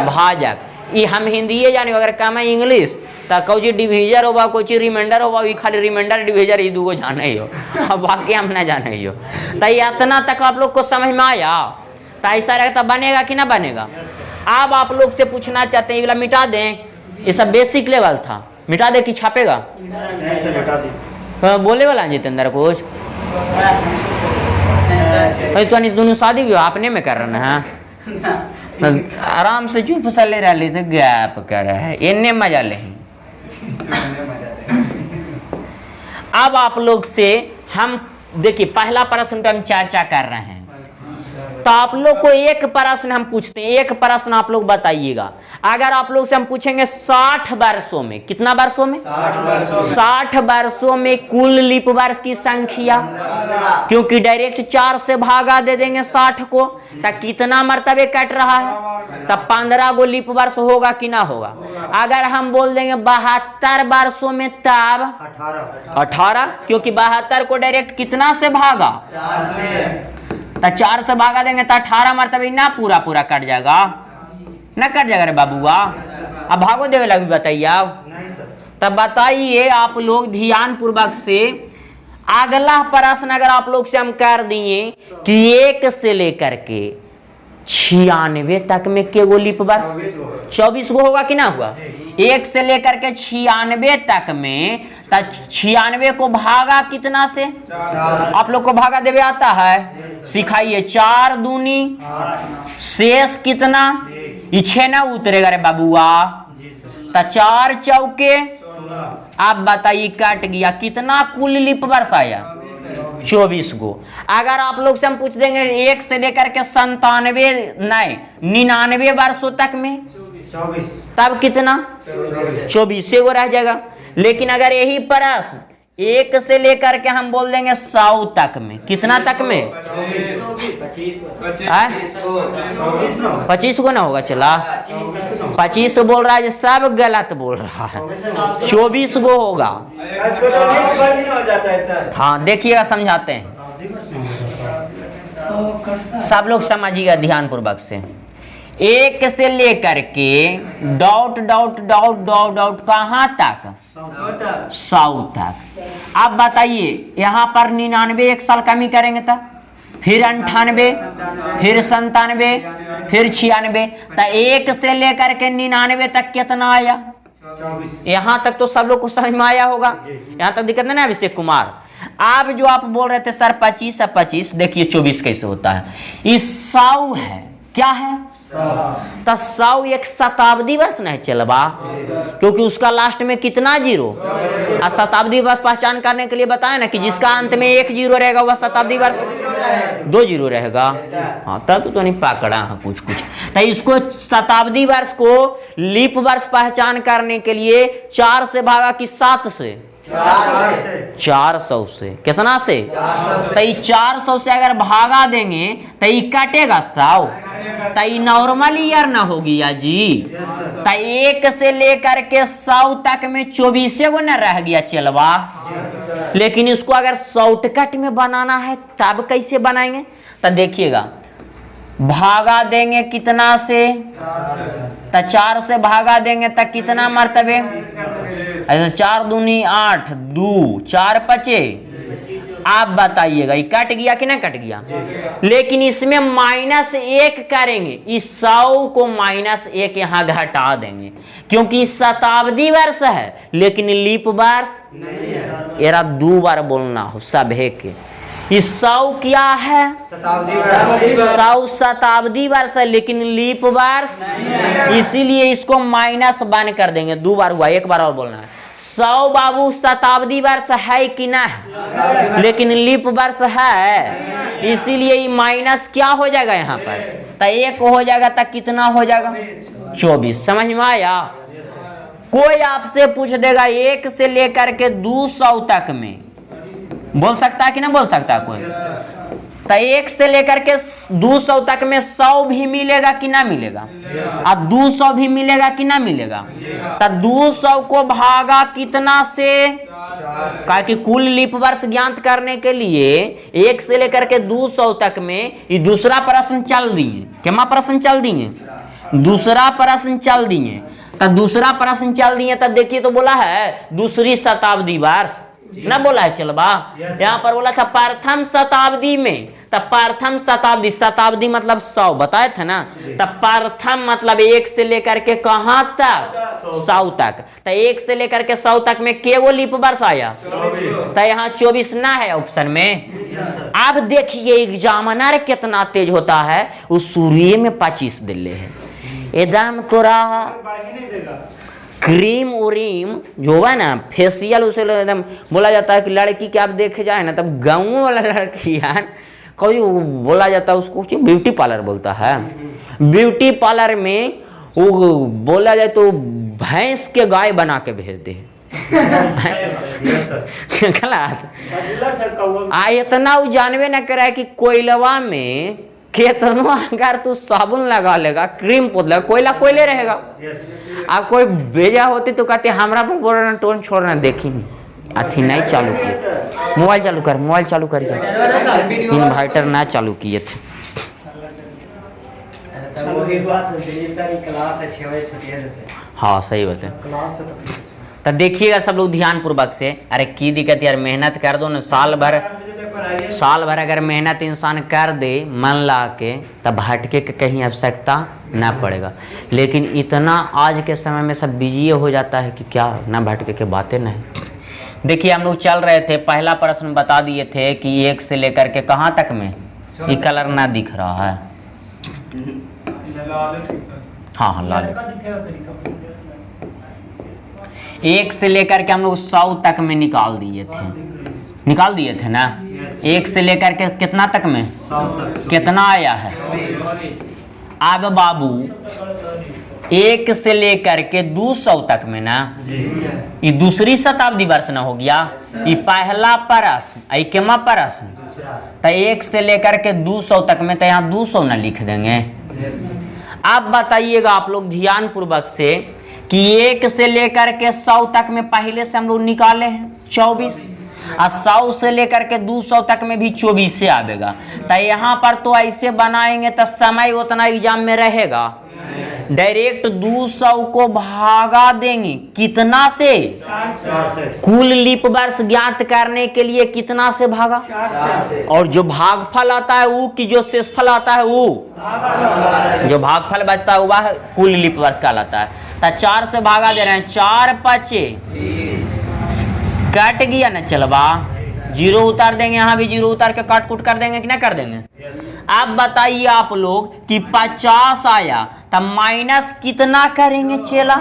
भाजक। ये हम हिंदी जाने अगर काम है इंग्लिश तो कौची डिविजर होगा, कोई रिमाइंडर होगा, ये खाली रिमाइंडर डिविजर ये दूगो जाने ही हो, अब बाकी हम ना जाने ही हो। तो इतना तक आप लोग को समझ में आया? तो ऐसा रहेगा तो बनेगा कि ना बनेगा? अब आप लोग से पूछना चाहते हैं, ये वाला मिटा दें, ये सब बेसिक लेवल था, मिटा दे कि छापेगा? बोले वाला जितेंद्र कुछ तो दोनों शादी भी अपने में कर रहे हैं, आराम से चुप सा ले रहा थे, गैप कर रहा है, इन्ने मजा ले। अब आप लोग से हम देखिए पहला प्रश्न पे हम चर्चा कर रहे हैं, तो आप लोग को एक प्रश्न हम पूछते हैं, एक प्रश्न आप लोग बताइएगा। अगर आप लोग से हम पूछेंगे 60 वर्षों में, कितना वर्षों में? 60 वर्षों में कुल लीप वर्ष की संख्या, क्योंकि डायरेक्ट 4 से भागा दे देंगे 60 को, तो कितना मर्तबे कट रहा है? तब 15 गो लीप वर्ष होगा कि ना होगा? अगर हम बोल देंगे 72 वर्षों में, तब 18, क्योंकि 72 को डायरेक्ट कितना से भागा? 4 से भागा देंगे तो 18 मरतबे ना पूरा पूरा कट जाएगा, ना कट जाएगा रे बाबूआ। अब भागो देवे लगी बताइए आप। तब बताइए आप लोग ध्यान पूर्वक से, अगला प्रश्न अगर आप लोग से हम कर दिए कि 1 से लेकर के 96 तक में के गो लीप वर्ष? 24 गो होगा कि ना हुआ? 1 से लेकर के 96 तक में, 96 को भागा कितना से? आप लोग को भागा देवे आता है? सिखाइए। 4 दूनी शेष कितना? ये 6 ना उतरेगा रे बाबूआ, तो 4 चौके, आप बताइए कट गया कितना कुल लीप वर्ष आया? 24 गो। अगर आप लोग से हम पूछ देंगे 1 से लेकर के 97 नहीं 99 वर्षों तक में, 24, तब कितना? 24 गो रह जाएगा। लेकिन अगर यही प्रश्न 1 से लेकर के हम बोल देंगे 100 तक में, कितना तक में? 25 को ना होगा, चला 25 बोल रहा है, सब गलत बोल रहा है, 24 गो होगा। हाँ देखिएगा, समझाते हैं, सब लोग समझिएगा ध्यान पूर्वक से। 1 से लेकर के dot dot dot dot dot कहाँ तक? 100 तक। अब बताइए यहाँ पर 99 एक साल कमी करेंगे तब, फिर 98, फिर 97, फिर 96, तो 1 से लेकर के 99 तक कितना आया? 24। यहाँ तक तो सब लोग को समझ में आया होगा, यहाँ तक दिक्कत नहीं ना अभिषेक कुमार? आप जो आप बोल रहे थे सर 25 से 25, देखिए 24 कैसे होता है। ये 100 है, क्या है? तो 100 एक शताब्दी वर्ष नहीं चलबा, क्योंकि उसका लास्ट में कितना जीरो? और शताब्दी वर्ष पहचान करने के लिए बताया ना कि जिसका अंत में 1 जीरो रहेगा वह शताब्दी वर्ष, 2 जीरो रहेगा। हाँ तब तो नहीं पकड़ा है कुछ कुछ। तो इसको शताब्दी वर्ष को लीप वर्ष पहचान करने के लिए 4 से भागा कि 7 से? 400 से। कितना से? तो 400 से अगर भागा देंगे तो ये काटेगा 100, तो ये नॉर्मल ईयर ना होगी या जी? तो 1 से लेकर के 100 तक में 24 गो न रह गया चलवा। लेकिन इसको अगर शॉर्टकट में बनाना है तब कैसे बनाएंगे? तो देखिएगा, भागा देंगे कितना से? तो 4 से भागा देंगे तो कितना मरतबे? ऐसे 4 दूनी 8, 2 4 5, आप बताइएगा ये कट गया कि ना कट गया? लेकिन इसमें -1 करेंगे, इस 100 को -1 यहाँ घटा देंगे, क्योंकि शताब्दी वर्ष है लेकिन लीप वर्ष एरा 2 बार बोलना हो सभे के। इस 100 क्या है? 100 शताब्दी वर्ष है लेकिन लीप वर्ष, इसीलिए इसको -1 कर देंगे। 2 बार हुआ, 1 बार और बोलना है। 100 बाबू शताब्दी वर्ष है कि ना है? लेकिन लीप वर्ष है, इसीलिए ये माइनस क्या हो जाएगा यहाँ पर? तो 1 हो जाएगा, तो कितना हो जाएगा? 24। समझ में आया? कोई आपसे पूछ देगा 1 से लेकर के 200 तक में, बोल सकता है कि ना बोल सकता कोई? तो 1 से लेकर के 200 तक में 100 भी मिलेगा कि ना मिलेगा, और 200 भी मिलेगा कि ना मिलेगा। तो 200 को भागा कितना से, कहा कि कुल लीप वर्ष ज्ञात करने के लिए 1 से लेकर के 200 तक में ये दूसरा प्रश्न चल दिए। क्या प्रश्न चल दिए? दूसरा प्रश्न चल दिए। तो दूसरा प्रश्न चल दिए तब देखिए तो बोला है दूसरी शताब्दी वर्ष ना बोला है चलबा, यहाँ पर बोला था प्रथम शताब्दी में। तब प्रथम शताब्दी, शताब्दी मतलब 100 बताए थे ना। तब प्रथम मतलब 1 से लेकर के कहाँ तक, 100 तक। तो 1 से लेकर के 100 तक में केवो लीप वर्ष आया, तो यहाँ 24 ना है ऑप्शन में। अब देखिए एग्जामिनर कितना तेज होता है, उस सूर्य में 25 दिले है एकदम तोरा क्रीम उरीम जो है ना फेशियल, उसे एकदम बोला जाता है कि लड़की के आप देखे जाए ना तब गाँव वाला लड़की है कभी बोला जाता है उसको ब्यूटी पार्लर बोलता है। ब्यूटी पार्लर में वो बोला जाए तो भैंस के गाय बना के भेज दे इतना वो जानवे ना करे कि कोयलवा में केतनो अगर तू साबुन लगा लेगा, क्रीम पोतलेगा, कोयला कोयले रहेगा। अब कोई भेजा होती तो कहते हमरा पर बोल रहा टोन छोड़ना, देखी अथी नहीं चालू किए। मोबाइल चालू कर, मोबाइल चालू कर, इन्वर्टर ना चालू किए थे। हाँ सही बात है। तो देखिएगा सब लोग ध्यान पूर्वक से। अरे की दिक्कत यार, मेहनत कर दो ना, साल भर अगर मेहनत इंसान कर दे मन ला के तब भटके के कहीं आवश्यकता ना पड़ेगा। लेकिन इतना आज के समय में सब बिजी हो जाता है कि क्या ना भटके के बातें नहीं। देखिए हम लोग चल रहे थे, पहला प्रश्न बता दिए थे कि 1 से लेकर के कहाँ तक में, ये कलर ना दिख रहा है। हाँ लाल। 1 से लेकर के हम लोग 100 तक में निकाल दिए थे ना। 1 से लेकर के कितना तक में, कितना आया है। अब बाबू 1 से लेकर के 200 तक में ना, ये दूसरी शताब्दी वर्ष ना हो गया। ये पहला प्रश्न, ये केमा प्रश्न। तो 1 से लेकर के 200 तक में, तो यहाँ 200 ना लिख देंगे। अब बताइएगा आप लोग ध्यान पूर्वक से कि 1 से लेकर के 100 तक में पहले से हम लोग निकाले हैं 24, और 100 से लेकर के 200 तक में भी 24 से आवेगा। तो यहाँ पर तो ऐसे बनाएंगे तो समय उतना एग्जाम में रहेगा। डायरेक्ट 200 को भागा देंगे कितना से, कुल लीप वर्ष ज्ञात करने के लिए कितना से भागा, और जो भागफल आता है वो कि जो शेषफल आता है वो, जो भागफल बचता है वह कुल लीप वर्ष कहलाता है। तो 4 से भागा दे रहे हैं, 4 5 कट गया ना चलवा, 0 उतार देंगे, यहाँ भी 0 उतार के काट कूट कर देंगे कि ना कर देंगे। अब बताइए आप लोग कि 50 आया तब माइनस कितना करेंगे चेला,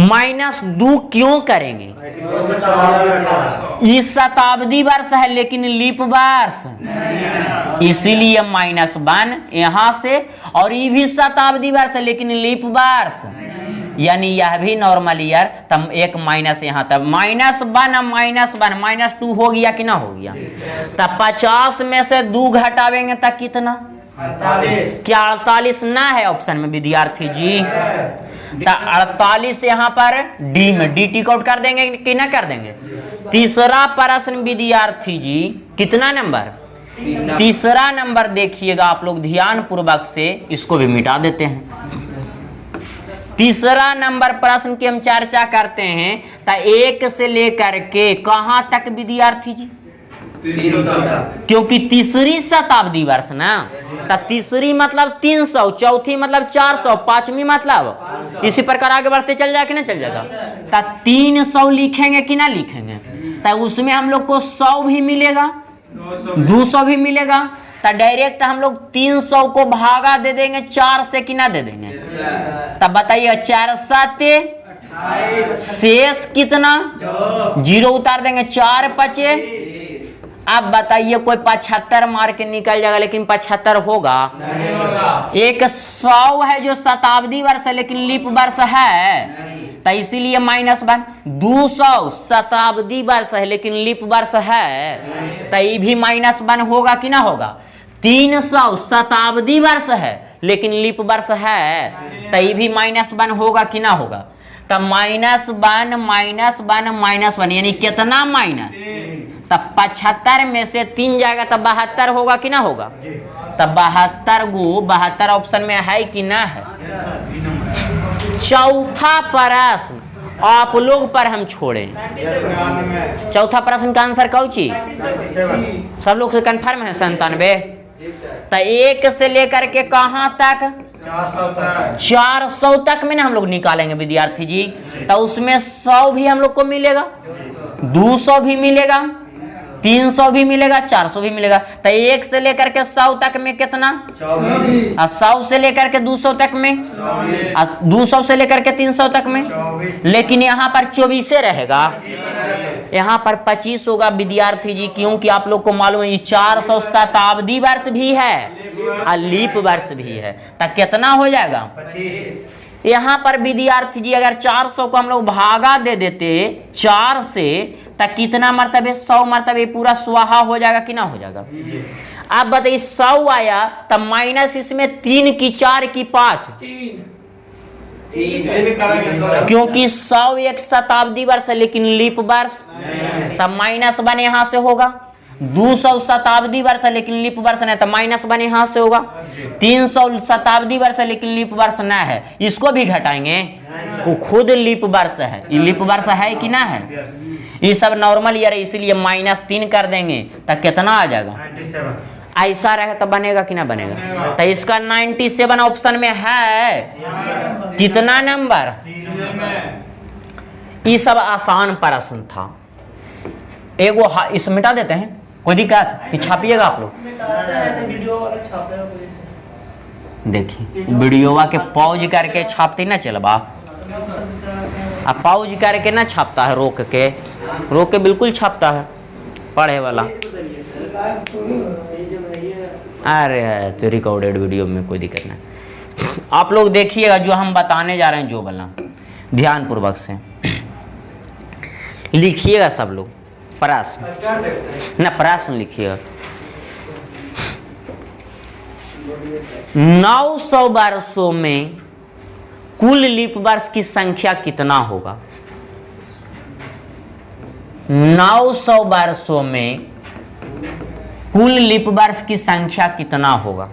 -2 क्यों करेंगे। इस शताब्दी वर्ष है लेकिन लीप वर्ष, इसीलिए -1 यहाँ से, और ये भी शताब्दी वर्ष है लेकिन लीप वर्ष, यानी यह भी नॉर्मल ईयर। तब एक माइनस यहाँ, तब -1 -2 हो गया कि ना हो गया। तब 50 में से 2 घटावेंगे तब कितना, 48। क्या 48 ना है ऑप्शन में विद्यार्थी जी। तो 48 यहाँ पर डी में, डी टिक आउट कर देंगे कि ना कर देंगे। तीसरा प्रश्न विद्यार्थी जी कितना नंबर, तीसरा नंबर देखिएगा आप लोग ध्यान पूर्वक से, इसको भी मिटा देते हैं। तीसरा नंबर प्रश्न की हम चर्चा करते हैं। तो 1 से लेकर के कहां तक विद्यार्थी जी, क्योंकि तीसरी शताब्दी वर्ष ना, तो तीसरी मतलब 300, चौथी मतलब 400, पांचवी मतलब इसी प्रकार आगे बढ़ते चल जाए कि ना चल जाएगा। तो 300 लिखेंगे कि ना लिखेंगे, तो उसमें हम लोग को 100 भी मिलेगा, 200 भी मिलेगा। तो डायरेक्ट हम लोग 300 को भागा दे देंगे 4 से कि ना दे देंगे। तब बताइए 4 7 शेष कितना, 0 उतार देंगे, 4 5। अब बताइए कोई 75 मार के निकल जाएगा, लेकिन 75 होगा। एक 100 है जो शताब्दी वर्ष है लेकिन लीप वर्ष है, तो इसीलिए -1। 200 शताब्दी वर्ष है लेकिन लीप वर्ष है, तो ये भी -1 होगा कि ना होगा। 300 शताब्दी वर्ष है लेकिन लीप वर्ष है, तो ये भी -1 होगा कि ना होगा। तो -1 यानी कितना माइनस, तब 75 में से 3 जाएगा तो 72 होगा कि ना होगा। तब 72 ऑप्शन में है कि ना है। चौथा प्रश्न आप लोग पर हम छोड़े। चौथा प्रश्न का आंसर कौन ची, सब लोग से कन्फर्म है 97। तो 1 से लेकर के कहाँ तक, 400 तक में ना हम लोग निकालेंगे विद्यार्थी जी। तो उसमें 100 भी हम लोग को मिलेगा, 200 भी मिलेगा, 300 भी मिलेगा, 400 भी मिलेगा। तो 1 से लेकर के 100 तक में कितना, 100 से लेकर के 200 तक में, 200 से लेकर के 300 तक में। लेकिन यहाँ पर 24 रहेगा, यहाँ पर 25 होगा विद्यार्थी जी, क्योंकि आप लोग को मालूम है 400 शताब्दी वर्ष भी है और लीप वर्ष भी है। तो कितना हो जाएगा 25। यहाँ पर विद्यार्थी जी अगर 400 को हम लोग भागा दे देते 4 से, तो कितना मरतबे, 100 मरतबे पूरा स्वाहा हो जाएगा कि ना हो जाएगा। अब बताइए 100 आया तो माइनस इसमें 3 की 4 की 5, क्योंकि 100 एक शताब्दी वर्ष है लेकिन लीप वर्ष, तब -1 यहाँ से होगा। 200 शताब्दी वर्ष है लेकिन लीप वर्ष नहीं, तो -1 यहाँ से होगा। 300 शताब्दी वर्ष है लेकिन लीप वर्ष ना है, इसको भी घटाएंगे, वो खुद लीप वर्ष है। ये लीप वर्ष है कि ना है, ये सब नॉर्मल ईयर है, इसीलिए -3 कर देंगे तो कितना आ जाएगा। ऐसा रहे तो बनेगा कि ना बनेगा। तो इसका 97 ऑप्शन में है। कितना नंबर, ये सब आसान प्रश्न था। एगो इस मिटा देते हैं, कोई दिक्कत कि छापिएगा आप लोग। देखिए वीडियोवा के पॉज करके छापते ना चलबा, अब पॉज करके ना छापता है, रोक के बिल्कुल छापता है पढ़े वाला। अरे है तो रिकॉर्डेड वीडियो में कोई दिक्कत नहीं। आप लोग देखिएगा जो हम बताने जा रहे हैं, जो बोला ध्यान पूर्वक से लिखिएगा सब लोग। प्रश्न ना, प्रश्न लिखिएगा। 900 वर्षों में कुल लीप वर्ष की संख्या कितना होगा। 900 वर्षों में कुल लीप वर्ष की संख्या कितना होगा।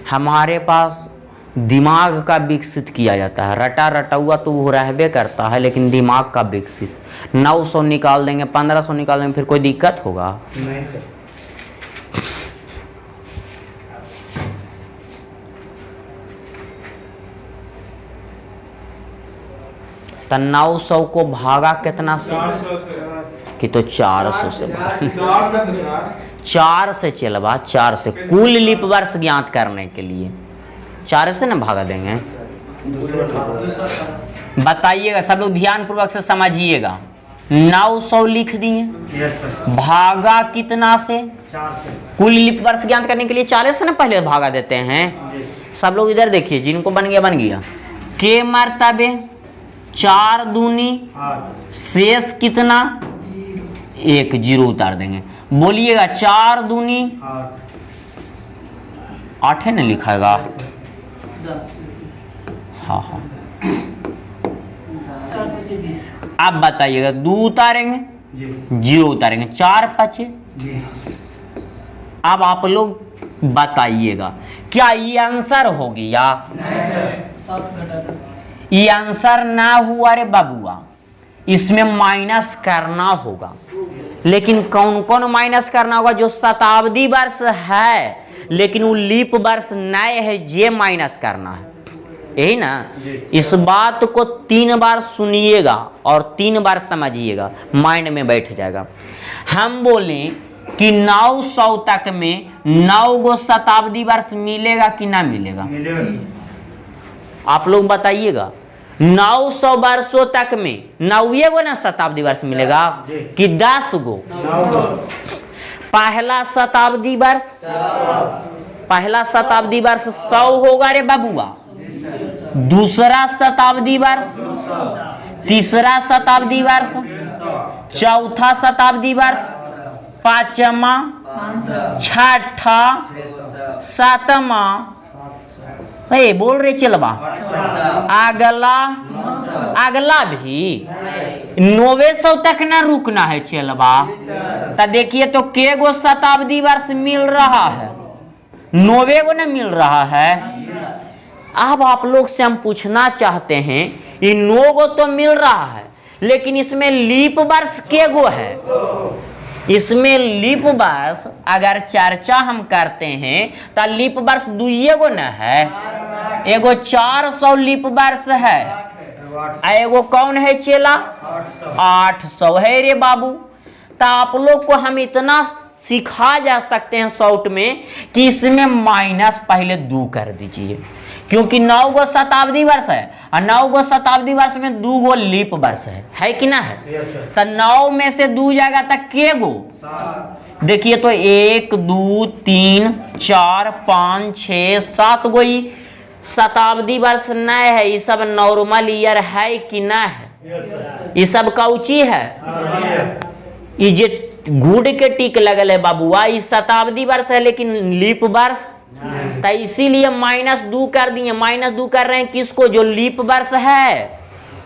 हमारे पास दिमाग का विकसित किया जाता है, रटा रटाउआ तो वो रहबे करता है, लेकिन दिमाग का विकसित। 900 निकाल देंगे, 1500 निकाल देंगे, फिर कोई दिक्कत होगा नहीं सर। तो 900 को भागा कितना से, कि तो 400 से, 4 से चलवा, 4 से कुल लीप वर्ष ज्ञात करने के लिए 4 से ना भागा देंगे। बताइएगा सब लोग ध्यान पूर्वक से समझिएगा। 900 लिख दिए, भागा कितना से, 4 से। कुल लीप वर्ष ज्ञात करने के लिए 4 से ना पहले भागा देते हैं। सब लोग इधर देखिए, जिनको बन गया बन गया। के मर्तबे 4 दूनी 8, शेष कितना, 1 जीरो उतार देंगे। बोलिएगा 4 दूनी 8 है ना लिखाएगा। हाँ हाँ, आप बताइएगा 2 उतारेंगे, जी, 0 उतारेंगे, 4 5। 20। अब आप लोग बताइएगा क्या ये आंसर हो गया। ये आंसर ना हुआ रे बाबुआ, इसमें माइनस करना होगा। लेकिन कौन कौन माइनस करना होगा, जो शताब्दी वर्ष है लेकिन वो लीप वर्ष नए है, ये माइनस करना है, यही ना। इस बात को 3 बार सुनिएगा और 3 बार समझिएगा, माइंड में बैठ जाएगा। हम बोले कि 900 तक में 9 गो शताब्दी वर्ष मिलेगा कि ना मिलेगा? मिलेगा। आप लोग बताइएगा। 900 वर्षों तक में 9 गो ना शताब्दी वर्ष मिलेगा कि 10 गो? 9 पहला शताब्दी वर्ष, पहला शताब्दी वर्ष 100 होगा रे बाबुआ। दूसरा शताब्दी वर्ष, तीसरा शताब्दी वर्ष, चौथा शताब्दी वर्ष, पांचवा, छठा, सातवा, बोल रहे चलवा, अगला, अगला भी 900 तक ना रुकना है चलवा। तो देखिए तो के गो शताब्दी वर्ष मिल रहा है? 9 गो ना मिल रहा है। अब आप लोग से हम पूछना चाहते हैं, ये 9 गो तो मिल रहा है, लेकिन इसमें लीप वर्ष के गो है? इसमें लीप वर्ष अगर चर्चा हम करते हैं तो लीप वर्ष 2 गो न है। एगो 400 लीप वर्ष है, एगो कौन है चेला? 800 है रे बाबू। तो आप लोग को हम इतना सिखा जा सकते हैं शॉर्ट में कि इसमें माइनस पहले 2 कर दीजिए, क्योंकि 9 गो शताब्दी वर्ष है और 9 गो शताब्दी वर्ष में 2 गो लीप वर्ष है कि ना है? तो 9 में से 2 जाएगा तक के गो? देखिए तो 1 2 3 4 5 6 7 गो शताब्दी वर्ष न है। ये सब नॉर्मल ईयर है कि ना है? ये सब कौची है? ये जे गुड के टिक लगल है बाबुआ, ये शताब्दी वर्ष है लेकिन लीप वर्ष, तो इसीलिए -2 कर दिए। -2 कर रहे हैं किसको? जो लीप वर्ष है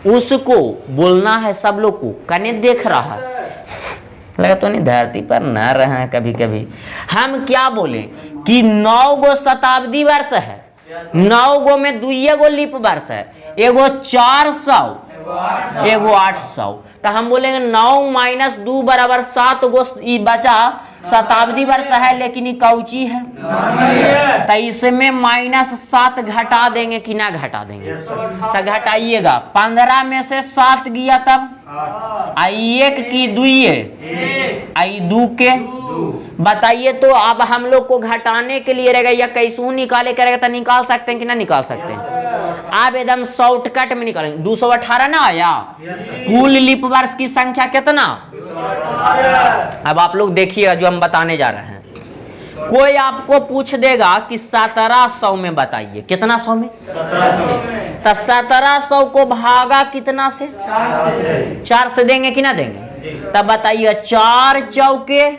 उसको बोलना है सब लोग को। कने देख रहा है, लगा तो नहीं धरती पर न रहे हैं कभी कभी। हम क्या बोले कि 9 गो शताब्दी वर्ष है, 9 गो में 2 गो लीप वर्ष है, एगो 400 एगो 800। तो हम बोलेंगे 9 - 2 बराबर 7 गो बचा शताब्दी वर्ष है, लेकिन ये कौची है? तो इसमें -7 घटा देंगे कि ना घटा देंगे? तो घटाइएगा। 15 में से 7 गया तब 1 की 2 2 के बताइए। तो अब हम लोग को घटाने के लिए रहेगा या कैसू निकाले करेगा तो निकाल सकते हैं कि ना निकाल सकते हैं? आप एकदम शॉर्टकट में निकालेंगे। 218 ना आया? कुल लीप वर्ष की संख्या कितना? अब आप लोग देखिएगा जो हम बताने जा रहे हैं। कोई आपको पूछ देगा कि 1700 में बताइए, कितना 100 में? तो 1700 को भागा कितना से? 4 से देंगे कि ना देंगे? तब बताइए 4 चौके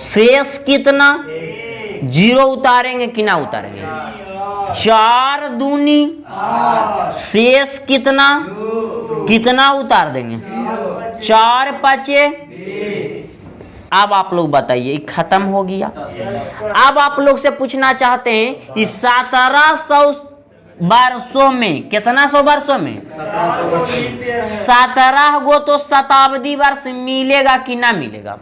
शेष कितना? 0 उतारेंगे कि ना उतारेंगे? 4 दूनी शेष कितना? कितना उतार देंगे? 4 5। अब आप लोग बताइए, खत्म हो गया। अब आप लोग से पूछना चाहते हैं इस 1700 वर्षों में, कितना 100 वर्षों में? 17 गो तो शताब्दी वर्ष मिलेगा कि ना मिलेगा?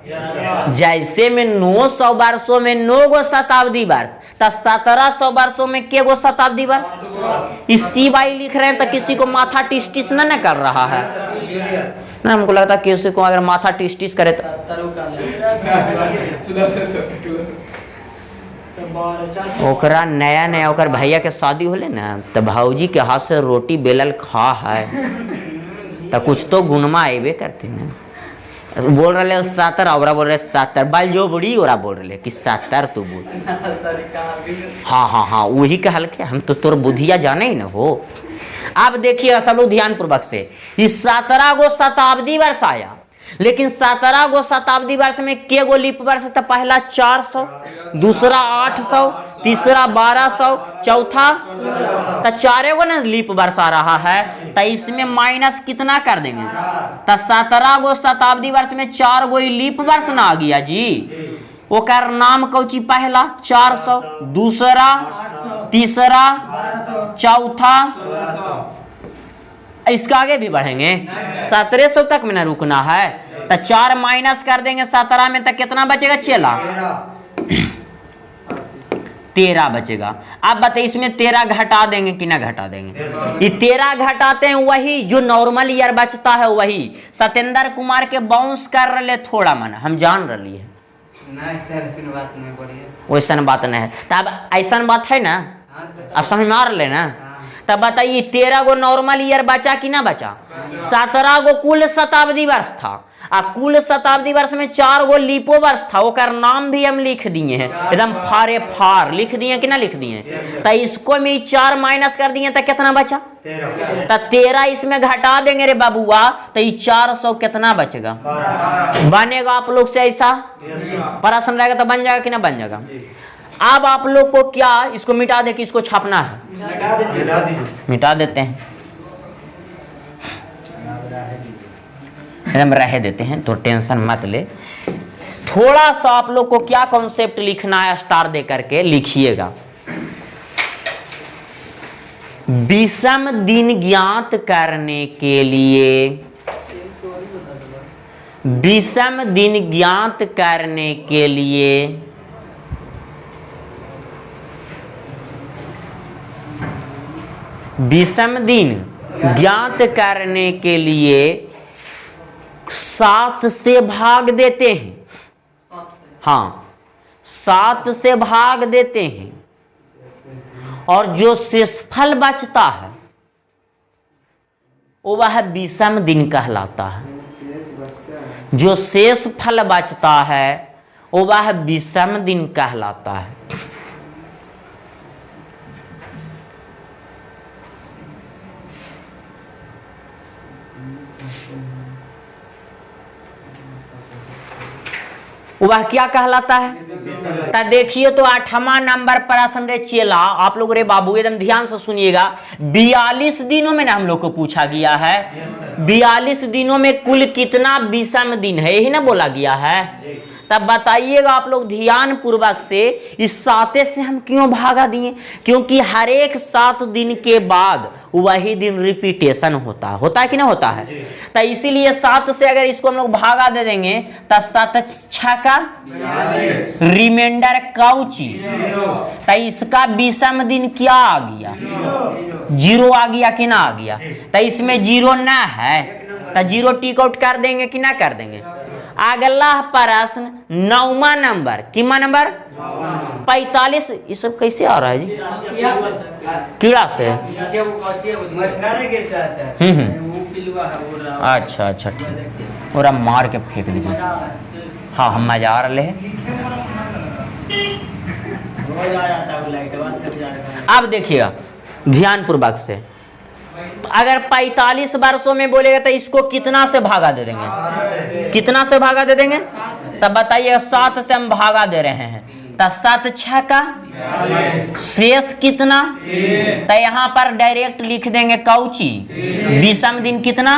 जैसे में 900 वर्षों में 9 गो शताब्दी वर्ष, तो 1700 वर्षों में के गो शताब्दी वर्ष? इसी बाई लिख रहे हैं तो किसी को माथा टिस टिस ना कर रहा है ना? हमको लगता है किसी को अगर माथा टिस टिस करे तो ओकरा नया नया ओकर भैया के शादी होले ना, तो भौजी के हाथ से रोटी बेलल खा है तो कुछ तो गुणमा आबे करते ना। बोल रहे 70 और बोल रहे 70 बाल जो बड़ी और बोल रहे कि 70 तू बोल। हाँ वही कहल के हम तो तोर बुद्धिया जाने ही ना हो। अब देखिए सब लोग ध्यान पूर्वक से, इस 17 गो शताब्दी वर्ष आया, लेकिन 17 गो शताब्दी वर्ष में के गो लीप वर्ष था? पहला 400, दूसरा 800, तीसरा 1200, चौथा तो 4 गो ना लीप वर्ष आ रहा है। तो इसमें माइनस कितना कर देंगे? तो 17 गो शताब्दी वर्ष में 4 गो लीप वर्ष ना आ गया जी। ओकर नाम कौची? पहला 400, दूसरा, तीसरा, चौथा, इसका आगे भी बढ़ेंगे। 1700 तक में ना रुकना है। तो 4 माइनस कर देंगे 17 में, तक कितना बचेगा? चेला 13 बचेगा। अब बताइए इसमें 13 घटा देंगे कि ना घटा देंगे? ये 13 घटाते हैं वही जो नॉर्मल ईयर बचता है वही। सत्येंद्र कुमार के बाउंस कर रहे थोड़ा मन हम जान रही है, नहीं सर ऐसी बात नहीं बोलिए। वैसन बात नहीं है। तो अब ऐसा बात है ना, हाँ सर। अब समझ में आ रहे ना। हाँ। तब बताइए 13 गो नॉर्मल ईयर बचा कि ना बचा? 17 गो कुल शताब्दी वर्ष था, आ कुल शताब्दी वर्ष में 4 गो लीपो वर्ष था। ओकर नाम भी हम लिख दिए हैं, एकदम फारे फार लिख दिए कि ना लिख दिए। तो इसको में 4 माइनस कर दिए तो कितना बचा? 13। तो 13 इसमें घटा देंगे रे बाबूआ, तो ये 400 कितना बचेगा? बनेगा आप लोग से ऐसा प्रश्न रहेगा तो बन जाएगा कि ना बन जाएगा? अब आप लोग को क्या इसको मिटा दे कि इसको छापना है? मिटा देते हैं, हम रह देते हैं, तो टेंशन मत ले। थोड़ा सा आप लोग को क्या कॉन्सेप्ट लिखना है स्टार दे करके लिखिएगा। विषम दिन ज्ञात करने के लिए, विषम दिन ज्ञात करने के लिए विषम दिन ज्ञात करने के लिए 7 से भाग देते हैं। हाँ, 7 से भाग देते हैं, और जो शेषफल बचता है वो वह विषम दिन कहलाता है। जो शेष फल बचता है वो वह विषम दिन कहलाता है। वह क्या कहलाता है? तो देखिए, तो 8वां नंबर प्रश्न रे चेला, आप लोग रे बाबू एकदम ध्यान से सुनिएगा। 42 दिनों में ना हम लोग को पूछा गया है, 42 दिनों में कुल कितना विषम दिन है, यही ना बोला गया है। तब बताइएगा आप लोग ध्यान पूर्वक से, इस 7 से हम क्यों भागा दिए? क्योंकि हर एक 7 दिन के बाद वही दिन रिपीटेशन होता है कि ना होता है। तो इसीलिए 7 से अगर इसको हम लोग भागा दे देंगे तो 7 6 का रिमाइंडर काउची, तो इसका विषम दिन क्या आ गया? 0 आ गया कि ना आ गया? तो इसमें 0 ना है तो 0 टिक आउट कर देंगे कि ना कर देंगे। अगला प्रश्न 9वां नंबर, कितना नंबर? 45। ये सब कैसे आ रहा है जी? कीड़ा से। अच्छा अच्छा ठीक, और मार के फेंक दीजिए। हाँ, हम मजा रहे हैं। अब देखिएगा ध्यान पूर्वक से, अगर 45 वर्षों में बोलेगा तो इसको कितना से भागा दे देंगे? कितना से भागा दे देंगे? तब बताइए, 7 से हम भागा दे रहे हैं, तो 7 6 का शेष कितना? तो यहाँ पर डायरेक्ट लिख देंगे काउची, विषम दिन कितना?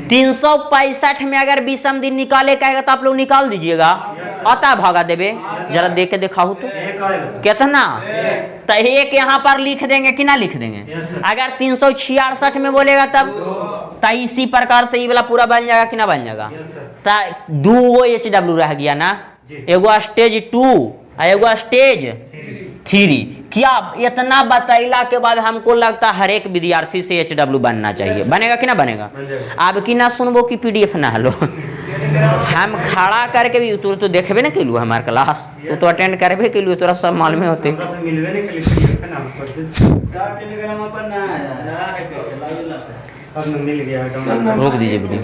365 में अगर विषम दिन निकाले कहेगा तो आप लोग निकाल दीजिएगा। आता भागा देवे, जरा देख के दिखाओ तो कितना। तो 1 यहाँ पर लिख देंगे कि ना लिख देंगे। अगर 366 में बोलेगा तब तो इसी प्रकार से ये वाला पूरा बन जाएगा कि ना बन जाएगा। तो 2 HW रह गया ना, एगो स्टेज 2 और एगो स्टेज 3। क्या इतना बतैला के बाद हमको लगता है हर एक विद्यार्थी से HW बनना चाहिए। बनेगा कि ना बनेगा? अब की ना सुनबो कि PDF ना हलो, हम खड़ा करके भी तो देखबे ना कैलू हमारे क्लास, तो अटेंड करबे कैलू, तोरा सब मालूम होते। रोक दीजिए वीडियो।